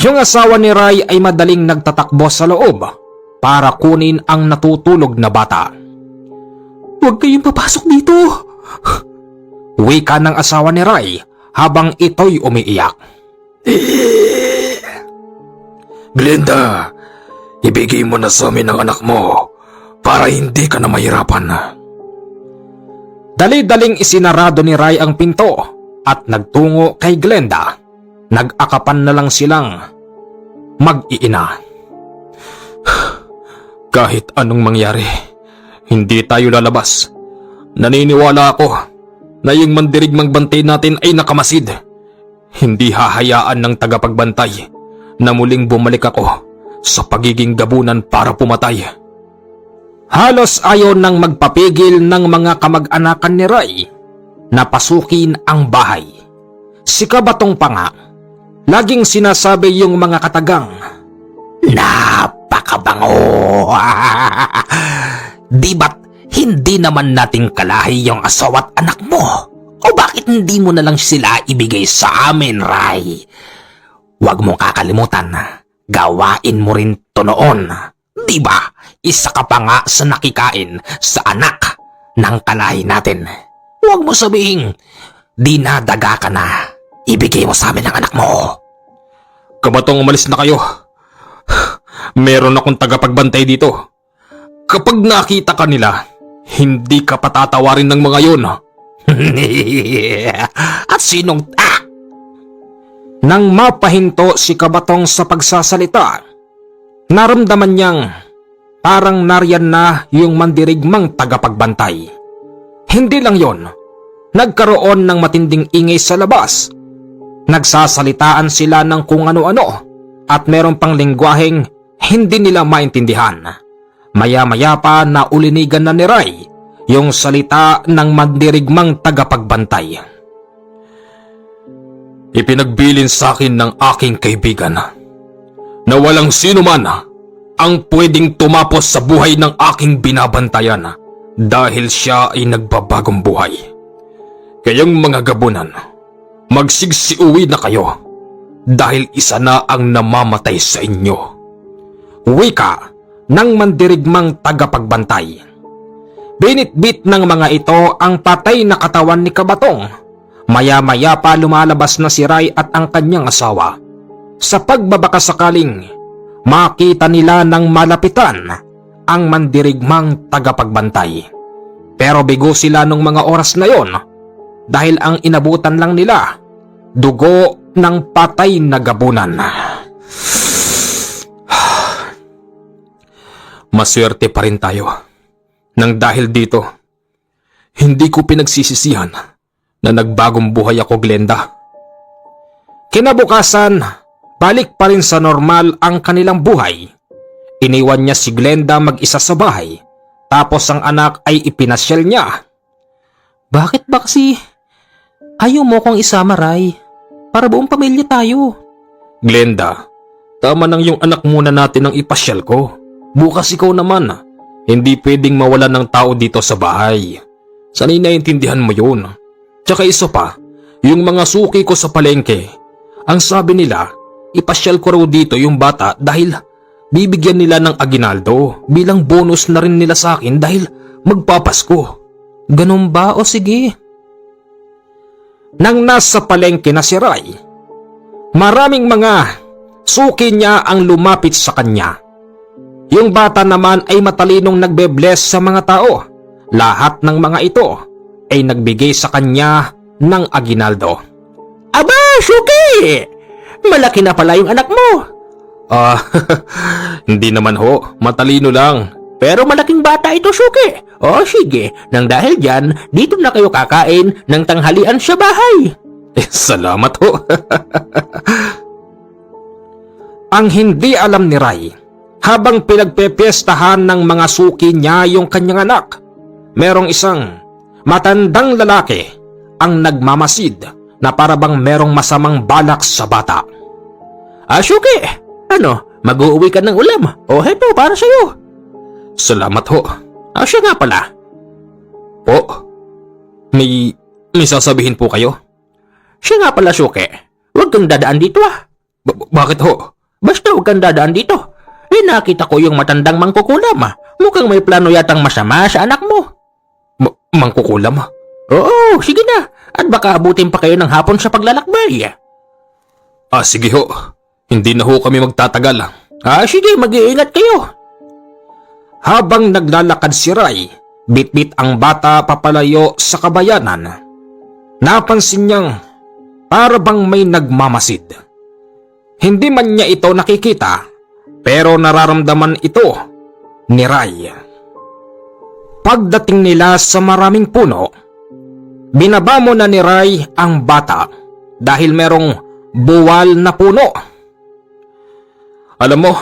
Yung asawa ni Ray ay madaling nagtatakbo sa loob para kunin ang natutulog na bata. Huwag kayong papasok dito! Wika ng asawa ni Ray habang ito'y umiiyak. Glenda, ibigay mo na sa amin ang anak mo para hindi ka na mahirapan. Dali-daling isinarado ni Ray ang pinto at nagtungo kay Glenda. Nag-akapan na lang silang mag-iina. Kahit anong mangyari, Hindi tayo lalabas. Naniniwala ako na yung mandirigmang bantay natin ay nakamasid. Hindi hahayaan ng tagapagbantay na muling bumalik ako sa pagiging gabunan para pumatay. Halos ayaw nang magpapigil ng mga kamag-anakan ni Ray na pasukin ang bahay. Si Kabatong pa nga, laging sinasabi yung mga katagang, Napakabango! Di ba't hindi naman nating kalahi yung asawa at anak mo? O bakit hindi mo na lang sila ibigay sa amin, Ray? Huwag mong kakalimutan, gawain mo rin to noon. Di ba? Isa ka pa nga sa nakikain sa anak ng kalahi natin. Huwag mo sabihin, dinadaga ka na. Ibigay mo sa amin ang anak mo. Kabatong, umalis na kayo. Meron akong tagapagbantay dito. Kapag nakita ka nila, hindi ka patatawarin ng mga yon. At sinong... Nang mapahinto si Kabatong sa pagsasalita, naramdaman niyang parang nariyan na yung mandirigmang tagapagbantay. Hindi lang yon, nagkaroon ng matinding ingay sa labas. Nagsasalitaan sila ng kung ano-ano at meron pang lengguwaheng hindi nila maintindihan. Maya-maya pa na ulinigan na ni Ray yung salita ng mandirigmang tagapagbantay. Ipinagbilin sa akin ng aking kaibigan na walang sino man ang pwedeng tumapos sa buhay ng aking binabantayan dahil siya ay nagbabagong buhay. Kayang mga gabunan, magsigsiuwi na kayo dahil isa na ang namamatay sa inyo. Wika ng mandirigmang tagapagbantay. Binitbit ng mga ito ang patay na katawan ni Kabatong. Maya-maya pa lumalabas na si Ray at ang kanyang asawa. Sa pagbabakasakaling, makita nila ng malapitan ang mandirigmang tagapagbantay. Pero bigo sila nung mga oras na yon dahil ang inabutan lang nila, dugo ng patay na gabunan. Maswerte pa rin tayo nang dahil dito, hindi ko pinagsisisihan na nagbagong buhay ako, Glenda. Kinabukasan, balik pa rin sa normal ang kanilang buhay. Iniwan niya si Glenda mag-isa sa bahay, tapos ang anak ay ipinasyal niya. Bakit ba kasi ayaw mo kong isama, Ray? Para buong pamilya tayo. Glenda, tama nang yung anak muna natin ang ipasyal ko. Bukas ikaw naman. Hindi pwedeng mawalan ng tao dito sa bahay. Sana'y naiintindihan mo yun. Tsaka isa pa, yung mga suki ko sa palengke, ang sabi nila, ipasyal ko raw dito yung bata dahil bibigyan nila ng aginaldo bilang bonus na rin nila sa akin dahil magpapasko. Ganun ba? O sige. Nang nasa palengke na si Ray, maraming mga suki niya ang lumapit sa kanya. Yung bata naman ay matalinong nagbe-bless sa mga tao. Lahat ng mga ito ay nagbigay sa kanya ng aginaldo. Aba, Shuki! Malaki na pala yung anak mo. Hindi naman ho, matalino lang. Pero malaking bata ito, Shuki. O sige, nang dahil dyan, dito na kayo kakain ng tanghalian sa bahay. Salamat ho. Ang hindi alam ni Ray, habang pinagpepiestahan ng mga suki niya yung kanyang anak, merong isang matandang lalaki ang nagmamasid na parabang merong masamang balak sa bata. Shuki, mag-uuwi ka ng ulam? O heto, para sa'yo. Salamat ho. Siya nga pala. Po? May sasabihin po kayo? Siya nga pala, Shuki. Huwag kang dadaan dito Bakit ho? Basta huwag kang dadaan dito. Nakita ko yung matandang mangkukulam. Mukhang may plano yatang masama sa anak mo. Mangkukulam? Oo, sige na. At baka abutin pa kayo ng hapon sa paglalakbay. Sige ho. Hindi na ho kami magtatagal. Sige, mag-iingat kayo. Habang naglalakad si Ray, bitbit ang bata papalayo sa kabayanan. Napansin niyang parabang may nagmamasid. Hindi man niya ito nakikita, pero nararamdaman ito ni Ray. Pagdating nila sa maraming puno, binaba mo na ni Ray ang bata dahil merong buwal na puno. Alam mo,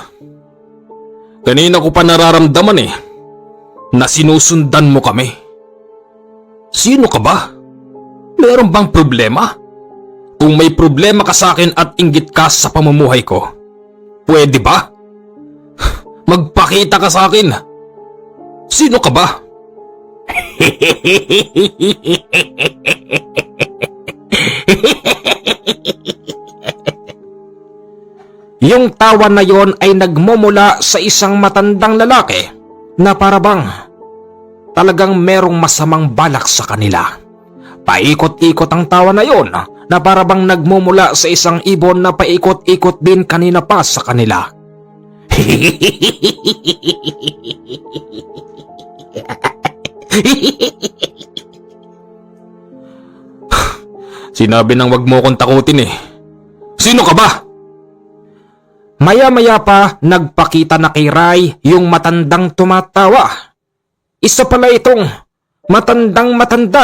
kanina ko pa nararamdaman na sinusundan mo kami. Sino ka ba? Meron bang problema? Kung may problema ka sa akin at inggit ka sa pamumuhay ko, pwede ba? Magpakita ka sa akin. Sino ka ba? Yung tawa na yon ay nagmumula sa isang matandang lalaki na parabang talagang merong masamang balak sa kanila. Paikot-ikot ang tawa na yon na parabang nagmumula sa isang ibon na paikot-ikot din kanina pa sa kanila. Sinabi nang wag mo akong takutin Sino ka ba? Maya-maya pa nagpakita na kay Ray yung matandang tumatawa. Isa pala itong matandang-matanda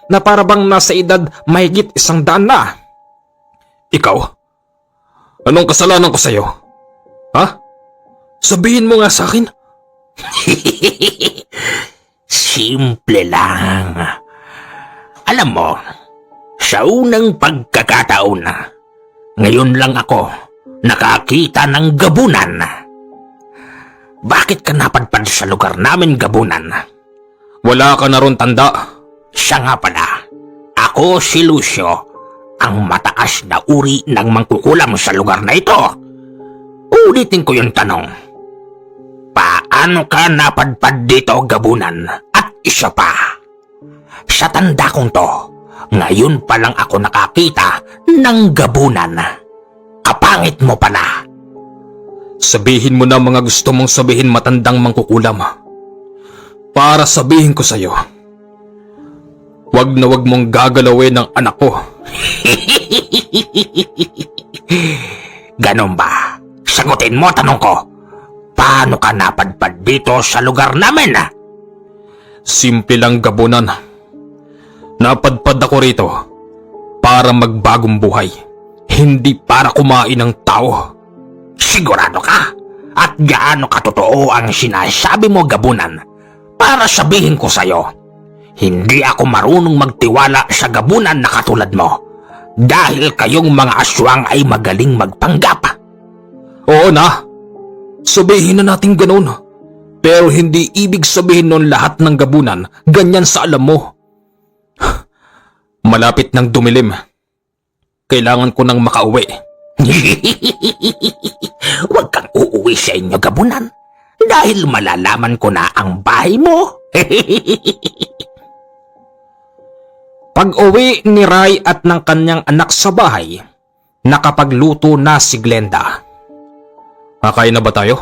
na parabang nasa edad mahigit 100 na. Ikaw? Anong kasalanan ko sa'yo? Ha? Sabihin mo nga sa akin. Simple lang. Alam mo, sa unang pagkakataon, ngayon lang ako nakakita ng gabunan. Bakit ka napadpad sa lugar namin, gabunan? Wala ka na ron, tanda. Siya nga pala, ako si Lucio, ang mataas na uri ng mangkukulam sa lugar na ito. Ulitin ko yung tanong. Paano ka napadpad dito, gabunan? At isa pa, sa tanda kong to, ngayon pa lang ako nakakita ng gabunan. Kapangit mo pala. Sabihin mo na mga gusto mong sabihin, matandang mangkukulam. Para sabihin ko sa'yo, wag na wag mong gagalawin ang anak ko. Ganon ba? Sagutin mo tanong ko. Paano ka napadpad dito sa lugar namin? Simple lang, gabunan. Napadpad ako rito para magbagong buhay, hindi para kumain ng tao. Sigurado ka? At gaano katotoo ang sinasabi mo, gabunan? Para sabihin ko sa'yo, hindi ako marunong magtiwala sa gabunan na katulad mo dahil kayong mga aswang ay magaling magpanggap. Oo na, sabihin na natin ganun. Pero hindi ibig sabihin nun lahat ng gabunan ganyan sa alam mo. Malapit ng dumilim. Kailangan ko nang makauwi. Huwag kang uuwi sa inyo, gabunan, dahil malalaman ko na ang bahay mo. Pag-uwi ni Ray at ng kanyang anak sa bahay, nakapagluto na si Glenda. Kakain na ba tayo?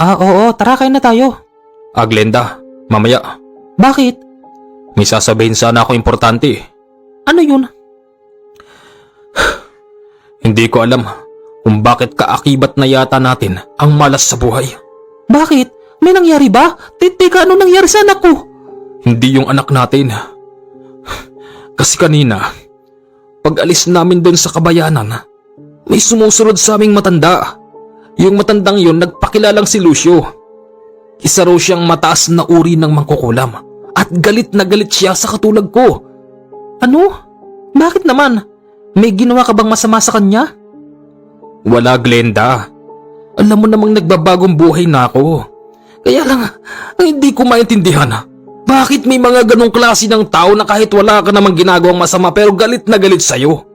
Oo, tara kain na tayo. Glenda, mamaya. Bakit? May sasabihin sana ako importante. Ano yun? Hindi ko alam kung bakit kaakibat na yata natin ang malas sa buhay. Bakit? May nangyari ba? Teka, ano nangyari sa anak ko? Hindi yung anak natin. Kasi kanina, pag alis namin doon sa kabayanan, may sumusunod sa aming matanda. Yung matandang yun nagpakilalang si Lucio. Isa raw siyang mataas na uri ng mangkukulam at galit na galit siya sa katulad ko. Ano? Bakit naman? May ginawa ka bang masama sa kanya? Wala, Glenda. Alam mo namang nagbabagong buhay na ako. Kaya lang, ang hindi ko maintindihan, bakit may mga ganong klase ng tao na kahit wala ka namang ginagawang masama pero galit na galit sa'yo?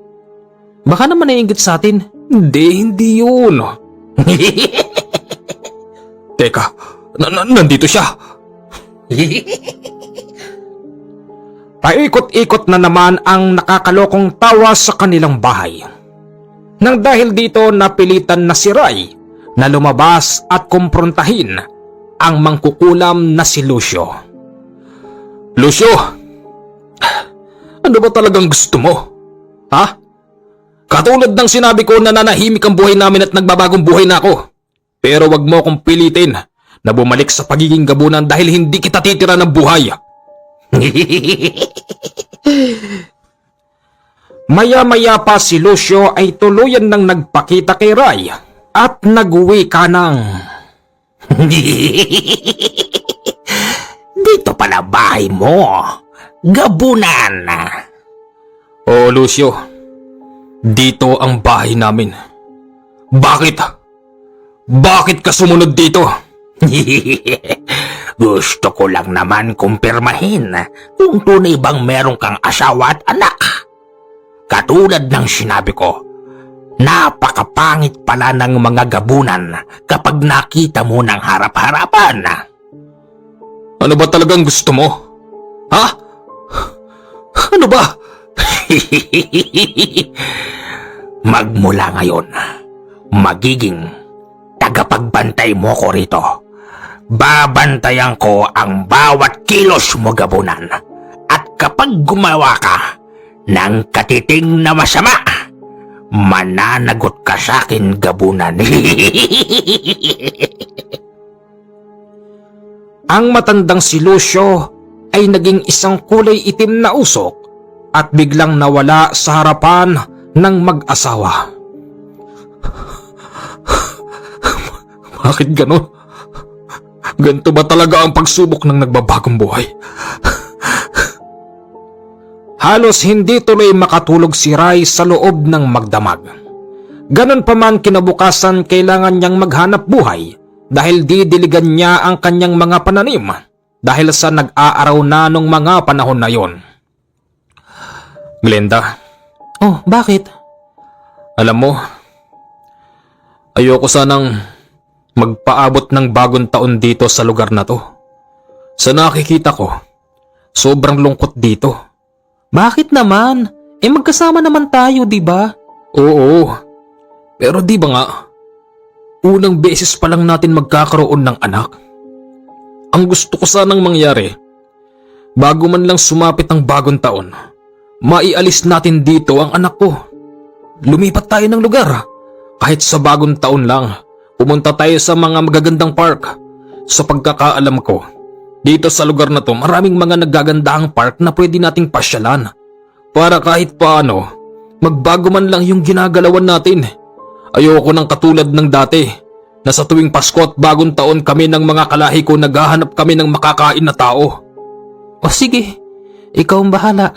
Baka naman naiingit sa atin. Hindi yun. Teka, nandito siya. Paikot-ikot na naman ang nakakalokong tawa sa kanilang bahay. Nang dahil dito napilitan na si Ray na lumabas at kumprontahin ang mangkukulam na si Lucio. Lucio, ano ba talagang gusto mo? Ha? Katulad ng sinabi ko na nanahimik ang buhay namin at nagbabagong buhay na ako. Pero wag mo akong pilitin na bumalik sa pagiging gabunan dahil hindi kita titira ng buhay. Maya-maya pa si Lucio ay tuluyan nang nagpakita kay Ray at nag-uwi ka ng... Dito pala bahay mo. Gabunan. Oo, Lucio. Dito ang bahay namin. Bakit? Bakit ka sumunod dito? Gusto ko lang naman kumpirmahin kung tunay bang meron kang asawa at anak. Katulad ng sinabi ko, napakapangit pala ng mga gabunan kapag nakita mo ng harap-harapan. Ano ba talagang gusto mo? Ha? Ano ba? Magmula ngayon, magiging tagapagbantay mo ko rito. Babantayan ko ang bawat kilos mo, gabunan. At kapag gumawa ka ng katiting na masama, mananagot ka sa akin, gabunan. Ang matandang si Lucio ay naging isang kulay itim na usok at biglang nawala sa harapan ng mag-asawa. Bakit ganon? Ganito ba talaga ang pagsubok ng nagbabagong buhay? Halos hindi tuloy makatulog si Ray sa loob ng magdamag. Ganon pa man kinabukasan, kailangan niyang maghanap buhay dahil didiligan niya ang kanyang mga pananim dahil sa nag-aaraw na nung mga panahon na yon. Glenda, Oh, bakit? alam mo, ayoko sanang magpaabot ng bagong taon dito sa lugar na to. Sa nakikita ko, sobrang lungkot dito. Bakit naman? Magkasama naman tayo, di ba? Oo, pero di ba nga, unang beses pa lang natin magkakaroon ng anak. Ang gusto ko sanang mangyari, bago man lang sumapit ang bagong taon, maialis natin dito ang anak ko. Lumipat tayo ng lugar, kahit sa bagong taon lang. Pumunta tayo sa mga magagandang park. Sa pagkakaalam ko, dito sa lugar na to maraming mga nagagandahang park na pwede nating pasyalan. Para kahit paano, magbago man lang yung ginagalawan natin. Ayoko nang katulad ng dati, na sa tuwing Pasko at bagong taon kami ng mga kalahi ko naghahanap kami ng makakain na tao. O sige, ikaw ang bahala.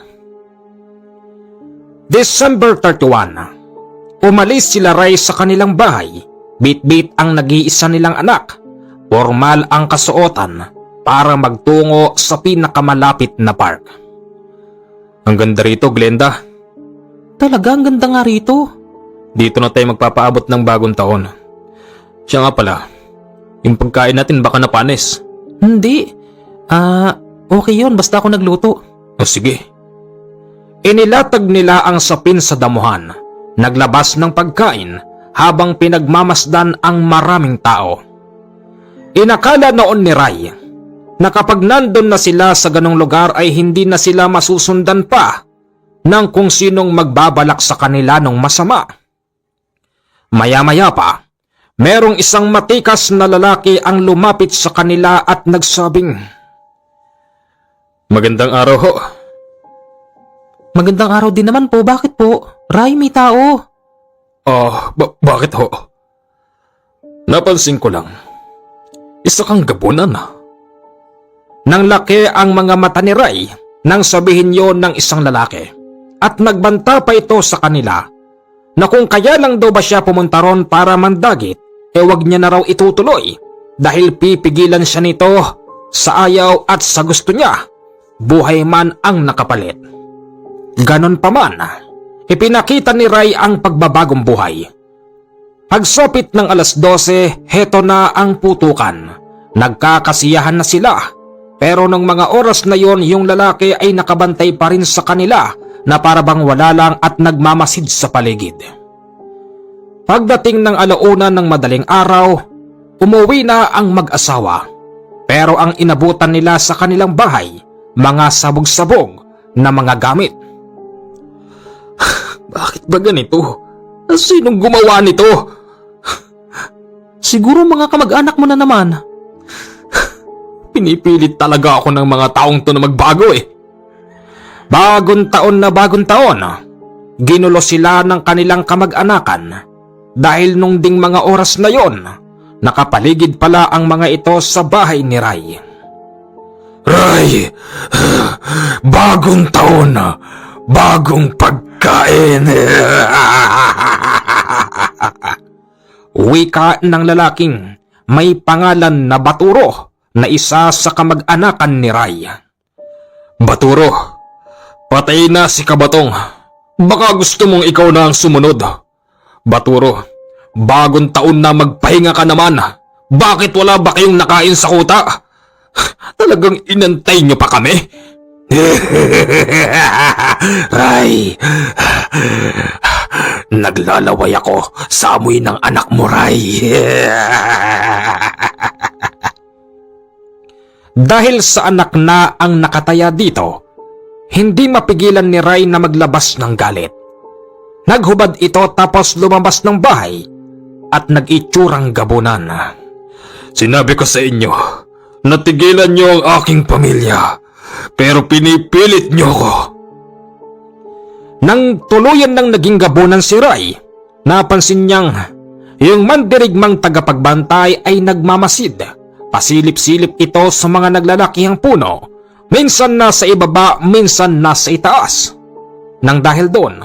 December 31, umalis sila Ray sa kanilang bahay. Bit-bit ang nag-iisa nilang anak. Formal ang kasuotan para magtungo sa pinakamalapit na park. Ang ganda rito, Glenda. Talaga, ang ganda nga rito. Dito na tayo magpapaabot ng bagong taon. Siya nga pala, yung pagkain natin baka napanis. Hindi. Okay yun, basta ako nagluto. O sige. Inilatag nila ang sapin sa damuhan. Naglabas ng pagkain habang pinagmamasdan ang maraming tao. Inakala noon ni Ray na kapag nandun na sila sa ganong lugar ay hindi na sila masusundan pa ng kung sinong magbabalak sa kanila ng masama. Maya-maya pa, merong isang matikas na lalaki ang lumapit sa kanila at nagsabing, Magandang araw ho. Magandang araw din naman po. Bakit po? Ray, may tao. Bakit ho? Napansin ko lang, isa kang gabunan. Nang laki ang mga mata ni Ray nang sabihin yon ng isang lalaki at nagbanta pa ito sa kanila na kung kaya lang daw ba siya pumunta ron para mandagit, wag niya na raw itutuloy dahil pipigilan siya nito sa ayaw at sa gusto niya, buhay man ang nakapalit. Ganon pa man, ipinakita ni Ray ang pagbabagong buhay. Pagsapit ng 12:00, heto na ang putukan. Nagkakasiyahan na sila. Pero nung mga oras na yon, yung lalaki ay nakabantay pa rin sa kanila na parabang wala lang at nagmamasid sa paligid. Pagdating ng 1:00 ng madaling araw, umuwi na ang mag-asawa. Pero ang inabutan nila sa kanilang bahay, mga sabog-sabog na mga gamit. Bakit ba ganito? Sinong gumawa nito? Siguro mga kamag-anak mo na naman. Pinipilit talaga ako ng mga taong to na magbago eh. Bagong taon, ginulo sila ng kanilang kamag-anakan dahil nung ding mga oras na yon, nakapaligid pala ang mga ito sa bahay ni Ray. Ray, bagong taon, bagong pagkain. Wika ng lalaking may pangalan na Baturo na isa sa kamag-anakan ni Ray. Baturo, patay na si Kabatong. Baka gusto mong ikaw na ang sumunod. Baturo, bagong taon na magpahinga ka naman. Bakit wala ba kayong nakain sa kuta? Talagang inantay niyo pa kami? Ray, naglalaway ako sa amoy ng anak mo, Ray. Dahil sa anak na ang nakataya dito, hindi mapigilan ni Ray na maglabas ng galit. Naghubad ito tapos lumabas ng bahay at nag-itsurang gabunan. Sinabi ko sa inyo, natigilan niyo ang aking pamilya, pero pinipilit niyo ko. Nang tuluyan ng naging gabunan si Ray, napansin niyang yung mandirigmang tagapagbantay ay nagmamasid. Pasilip-silip ito sa mga naglalakihang puno, minsan nasa ibaba, minsan nasa itaas. Nang dahil doon,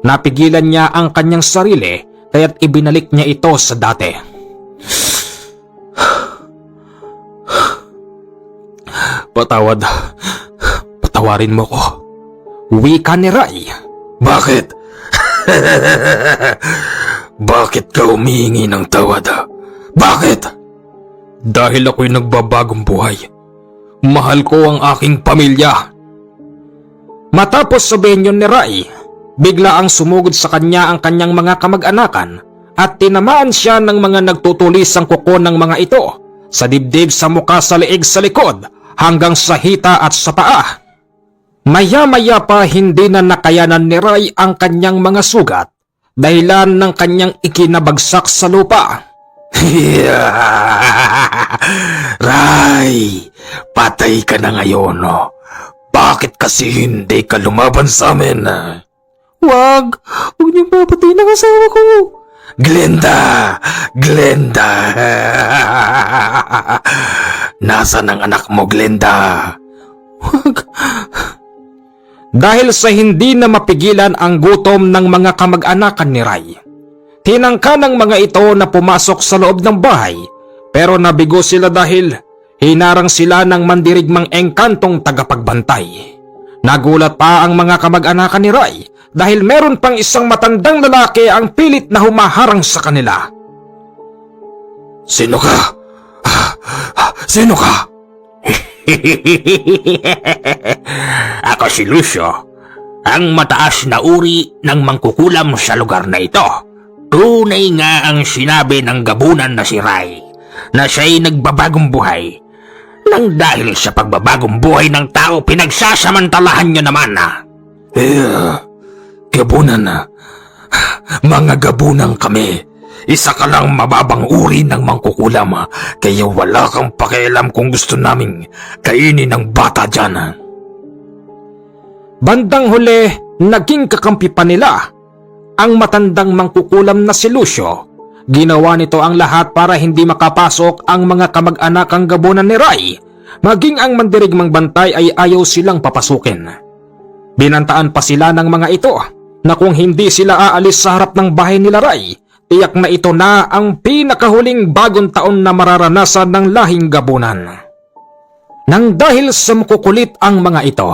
napigilan niya ang kanyang sarili kaya't ibinalik niya ito sa dati. Patawarin mo ko. Wika ni Ray. Bakit? Bakit ka humihingi ng tawad? Bakit? Dahil ako'y nagbabagong buhay. Mahal ko ang aking pamilya. Matapos sabihin yun ni Ray, bigla ang sumugod sa kanya ang kanyang mga kamag-anakan at tinamaan siya ng mga nagtutulisang kuko ng mga ito sa dibdib, sa muka, sa leeg, sa likod hanggang sa hita at sa paa. Maya-maya pa hindi na nakayanan ni Ray ang kanyang mga sugat dahilan ng kanyang ikinabagsak sa lupa. Ray, patay ka na ngayon. Bakit kasi hindi ka lumaban sa amin? Huwag niyong papatay ng asawa ko. Glenda! Nasaan ang anak mo, Glenda? Dahil sa hindi na mapigilan ang gutom ng mga kamag-anakan ni Ray, tinangka ng mga ito na pumasok sa loob ng bahay pero nabigo sila dahil hinarang sila ng mandirigmang engkantong tagapagbantay. Nagulat pa ang mga kamag-anakan ni Ray dahil meron pang isang matandang lalaki ang pilit na humaharang sa kanila. Sino ka? Sino ka? Ako si Lucio, ang mataas na uri ng mangkukulam sa lugar na ito. Tunay nga ang sinabi ng gabunan na si Ray na siya'y nagbabagong buhay. Nang dahil sa pagbabagong buhay ng tao, pinagsasamantalahan niyo naman Gabunan. Mga gabunan kami. Isa ka lang mababang uri ng mangkukulam, kaya wala kang pakialam kung gusto naming kainin ng bata dyan. Bandang huli, naging kakampi pa nila ang matandang mangkukulam na si Lucio. Ginawa nito ang lahat para hindi makapasok ang mga kamag-anakang gabunan ni Ray. Maging ang mandirigmang bantay ay ayaw silang papasukin. Binantaan pa sila ng mga ito na kung hindi sila aalis sa harap ng bahay nila Ray, tiyak na ito na ang pinakahuling bagong taon na mararanasan ng lahing gabunan. Nang dahil sa makukulit ang mga ito,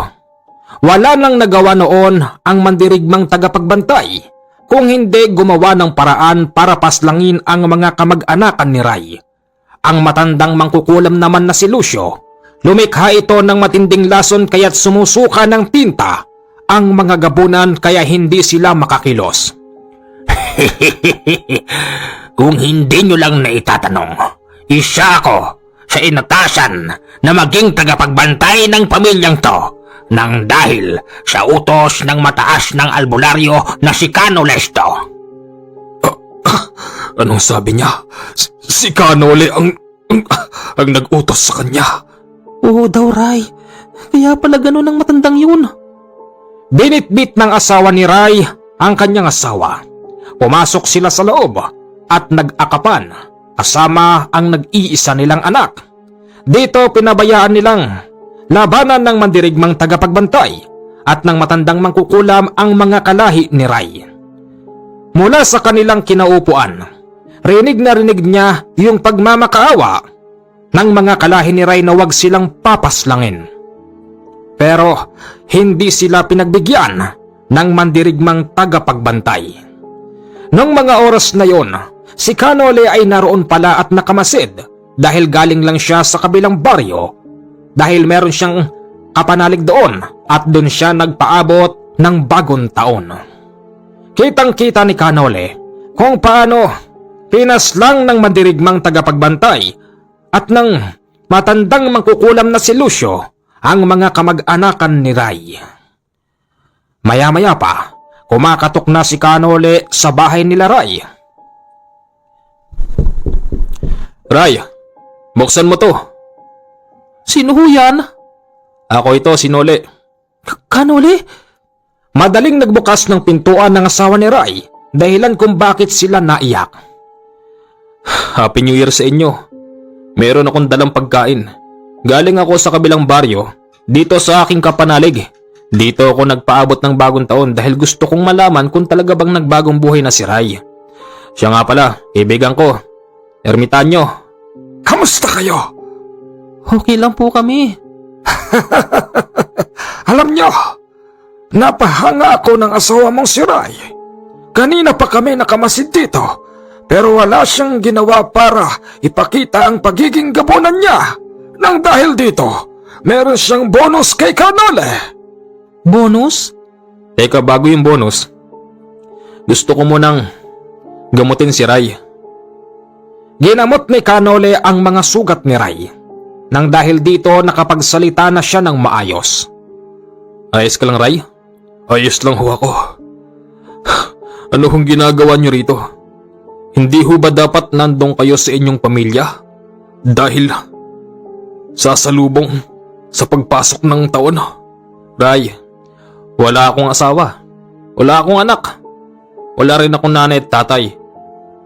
wala nang nagawa noon ang mandirigmang tagapagbantay kung hindi gumawa ng paraan para paslangin ang mga kamag-anakan ni Ray. Ang matandang mangkukulam naman na si Lucio, lumikha ito ng matinding lason kaya't sumusuka ng tinta ang mga gabunan kaya hindi sila makakilos. Kung hindi nyo lang naitatanong, isa ako sa inatasan na maging tagapagbantay ng pamilyang to nang dahil sa utos ng mataas ng albularyo na si Cano Lesto. Anong sabi niya? Si Canole ang nag-utos sa kanya. Oo daw, Ray. Kaya pala ganun ang matandang yun. Binitbit ng asawa ni Ray ang kanyang asawa. Pumasok sila sa loob at nag-akapan kasama ang nag-iisa nilang anak. Dito pinabayaan nilang labanan ng mandirigmang tagapagbantay at ng matandang mangkukulam ang mga kalahi ni Ray. Mula sa kanilang kinaupuan, rinig na rinig niya yung pagmamakaawa ng mga kalahi ni Ray na wag silang papaslangin. Pero hindi sila pinagbigyan ng mandirigmang tagapagbantay. Nung mga oras na yon, si Canole ay naroon pala at nakamasid dahil galing lang siya sa kabilang baryo dahil meron siyang kapanalig doon at doon siya nagpaabot ng bagong taon. Kitang-kita ni Canole kung paano pinaslang ng mandirigmang tagapagbantay at ng matandang mangkukulam na si Lucio ang mga kamag-anakan ni Ray. Maya-maya pa, kumakatok na si Canole sa bahay nila Ray. Ray, buksan mo to. Sino ho yan? Ako ito, si Nole. Canole? Madaling nagbukas ng pintuan ng asawa ni Ray dahilan kung bakit sila naiyak. Happy New Year sa inyo. Meron akong dalang pagkain. Galing ako sa kabilang baryo, dito sa aking kapanalig. Dito ako nagpaabot ng bagong taon dahil gusto kong malaman kung talaga bang nagbagong buhay na si Ray. Siya nga pala, kaibigan ko, ermitanyo. Kamusta kayo? Okay lang po kami. Alam nyo, napahanga ako ng asawa mong si Ray. Kanina pa kami nakamasid dito, pero wala siyang ginawa para ipakita ang pagiging gabunan niya. Nang dahil dito, meron siyang bonus kay Canole. Bonus? Teka, bago yung bonus, gusto ko munang gamutin si Ray. Ginamot ni Canole ang mga sugat ni Ray. Nang dahil dito nakapagsalita na siya ng maayos. Ayos ka lang, Ray? Ayos lang ho ako. Ano hong ginagawa niyo rito? Hindi ho ba dapat nandong kayo sa inyong pamilya? Dahil sasalubong sa pagpasok ng taon. Ray, wala akong asawa. Wala akong anak. Wala rin akong nanay at tatay.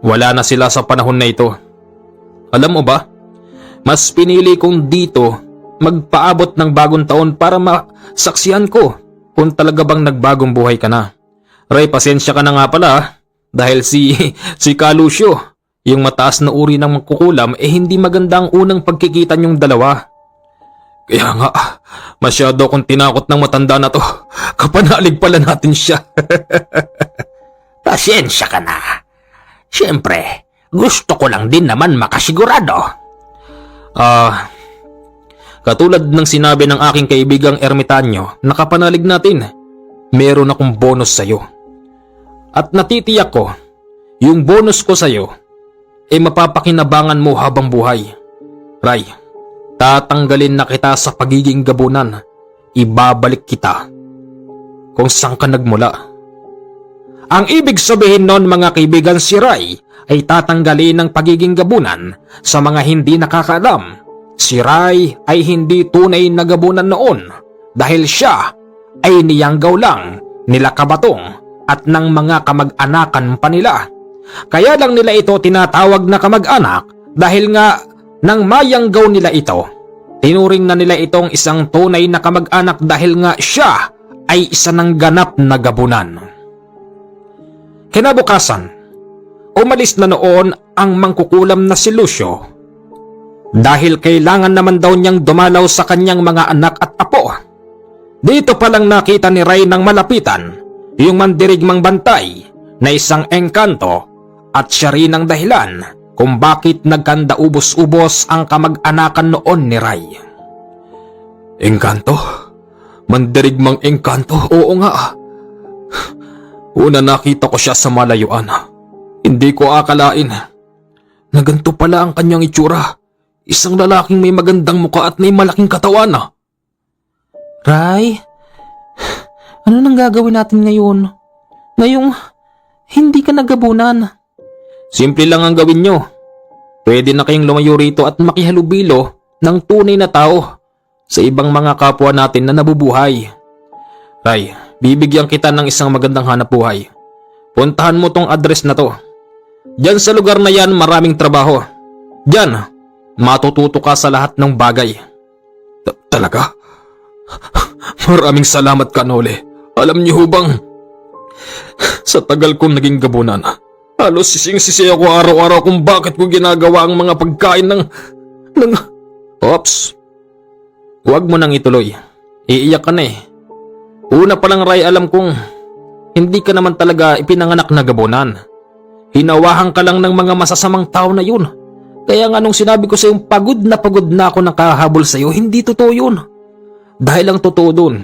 Wala na sila sa panahon na ito. Alam mo ba, mas pinili kong dito magpaabot ng bagong taon para masaksihan ko kung talaga bang nagbagong buhay ka na. Ray, pasensya ka na nga pala dahil si Lucio, yung mataas na uri ng mangkukulam, hindi maganda ang unang pagkikita niyong dalawa. Kaya nga, masyado akong tinakot ng matanda na to. Kapanalig pala natin siya. Pasensya ka na. Siyempre, gusto ko lang din naman makasigurado. Katulad ng sinabi ng aking kaibigang ermitanyo na kapanalig natin, meron akong bonus sa'yo. At natitiyak ko, yung bonus ko sa'yo, mapapakinabangan mo habang buhay. Ray, tatanggalin na kita sa pagiging gabunan. Ibabalik kita kung saan ka nagmula. Ang ibig sabihin nun, mga kaibigan, si Ray ay tatanggalin ng pagiging gabunan sa mga hindi nakakaalam. Si Ray ay hindi tunay na gabunan noon dahil siya ay niyanggaw lang nila Kabatong at ng mga kamag-anakan pa nila. Kaya lang nila ito tinatawag na kamag-anak dahil nga nang mayanggaw nila ito, tinuring na nila itong isang tunay na kamag-anak dahil nga siya ay isa ng ganap na gabunan. Kinabukasan, umalis na noon ang mangkukulam na si Lucio dahil kailangan naman daw niyang dumalaw sa kanyang mga anak at apo. Dito palang nakita ni Ray ng malapitan yung mandirigmang bantay na isang engkanto at siya rin ang dahilan kung bakit nagkanda ubos-ubos ang kamag-anakan noon ni Ray. Engkanto? Mandirigmang engkanto? Oo nga. Una nakita ko siya sa malayuan. Hindi ko akalain na ganito pala ang kanyang itsura. Isang lalaking may magandang muka at may malaking katawan. Ray, ano nang gagawin natin ngayon? Ngayong hindi ka nagabunan. Simple lang ang gawin nyo. Pwede na kayong lumayo rito at makihalubilo ng tunay na tao. sa ibang mga kapwa natin na nabubuhay. Ray, bibigyan kita ng isang magandang hanapbuhay. Puntahan mo tong address na to. Diyan sa lugar na yan maraming trabaho. Diyan, matututo ka sa lahat ng bagay. Talaga? Maraming salamat, Kanole. Alam niyo bang, sa tagal kong naging gabunan, halos sising-sisi ako araw-araw kung bakit ko ginagawa ang mga pagkain ng... Ops. Huwag mo nang ituloy. Iiyak ka na eh. Una pa lang, Ray, alam kong hindi ka naman talaga ipinanganak na gabunan. Hinawahan ka lang ng mga masasamang tao na yun. Kaya nga nung sinabi ko sa yung pagod na ako nakahabol sa iyo, hindi totoo yun. Dahil ang totoo dun,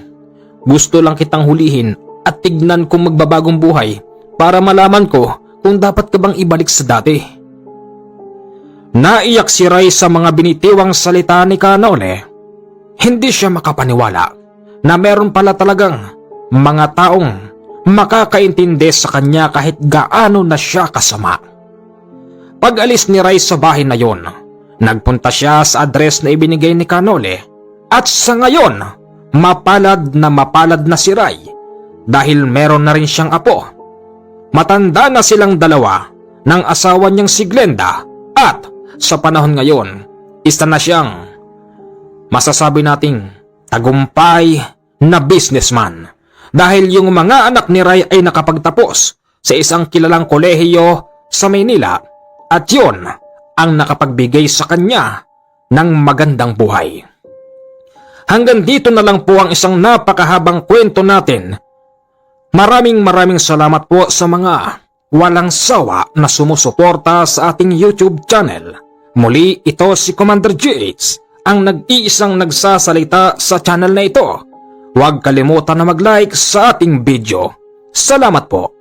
gusto lang kitang hulihin at tignan kung magbabagong buhay para malaman ko kung dapat ka bang ibalik sa dati. Naiyak si Ray sa mga binitiwang salita ni Kanole. Hindi siya makapaniwala na meron pala talagang mga taong makakaintindi sa kanya kahit gaano na siya kasama. Pag-alis ni Ray sa bahay na yon, nagpunta siya sa address na ibinigay ni Kanole at sa ngayon, mapalad na si Ray dahil meron na rin siyang apo. Matanda na silang dalawa ng asawa niyang si Glenda at sa panahon ngayon, isa na siyang masasabi nating tagumpay na businessman dahil yung mga anak ni Ray ay nakapagtapos sa isang kilalang kolehiyo sa Maynila at yun ang nakapagbigay sa kanya ng magandang buhay. Hanggang dito na lang po ang isang napakahabang kwento natin. Maraming salamat po sa mga walang sawa na sumusuporta sa ating YouTube channel. Muli, ito si Commander GH, ang nag-iisang nagsasalita sa channel na ito. Huwag kalimutan na mag-like sa ating video. Salamat po.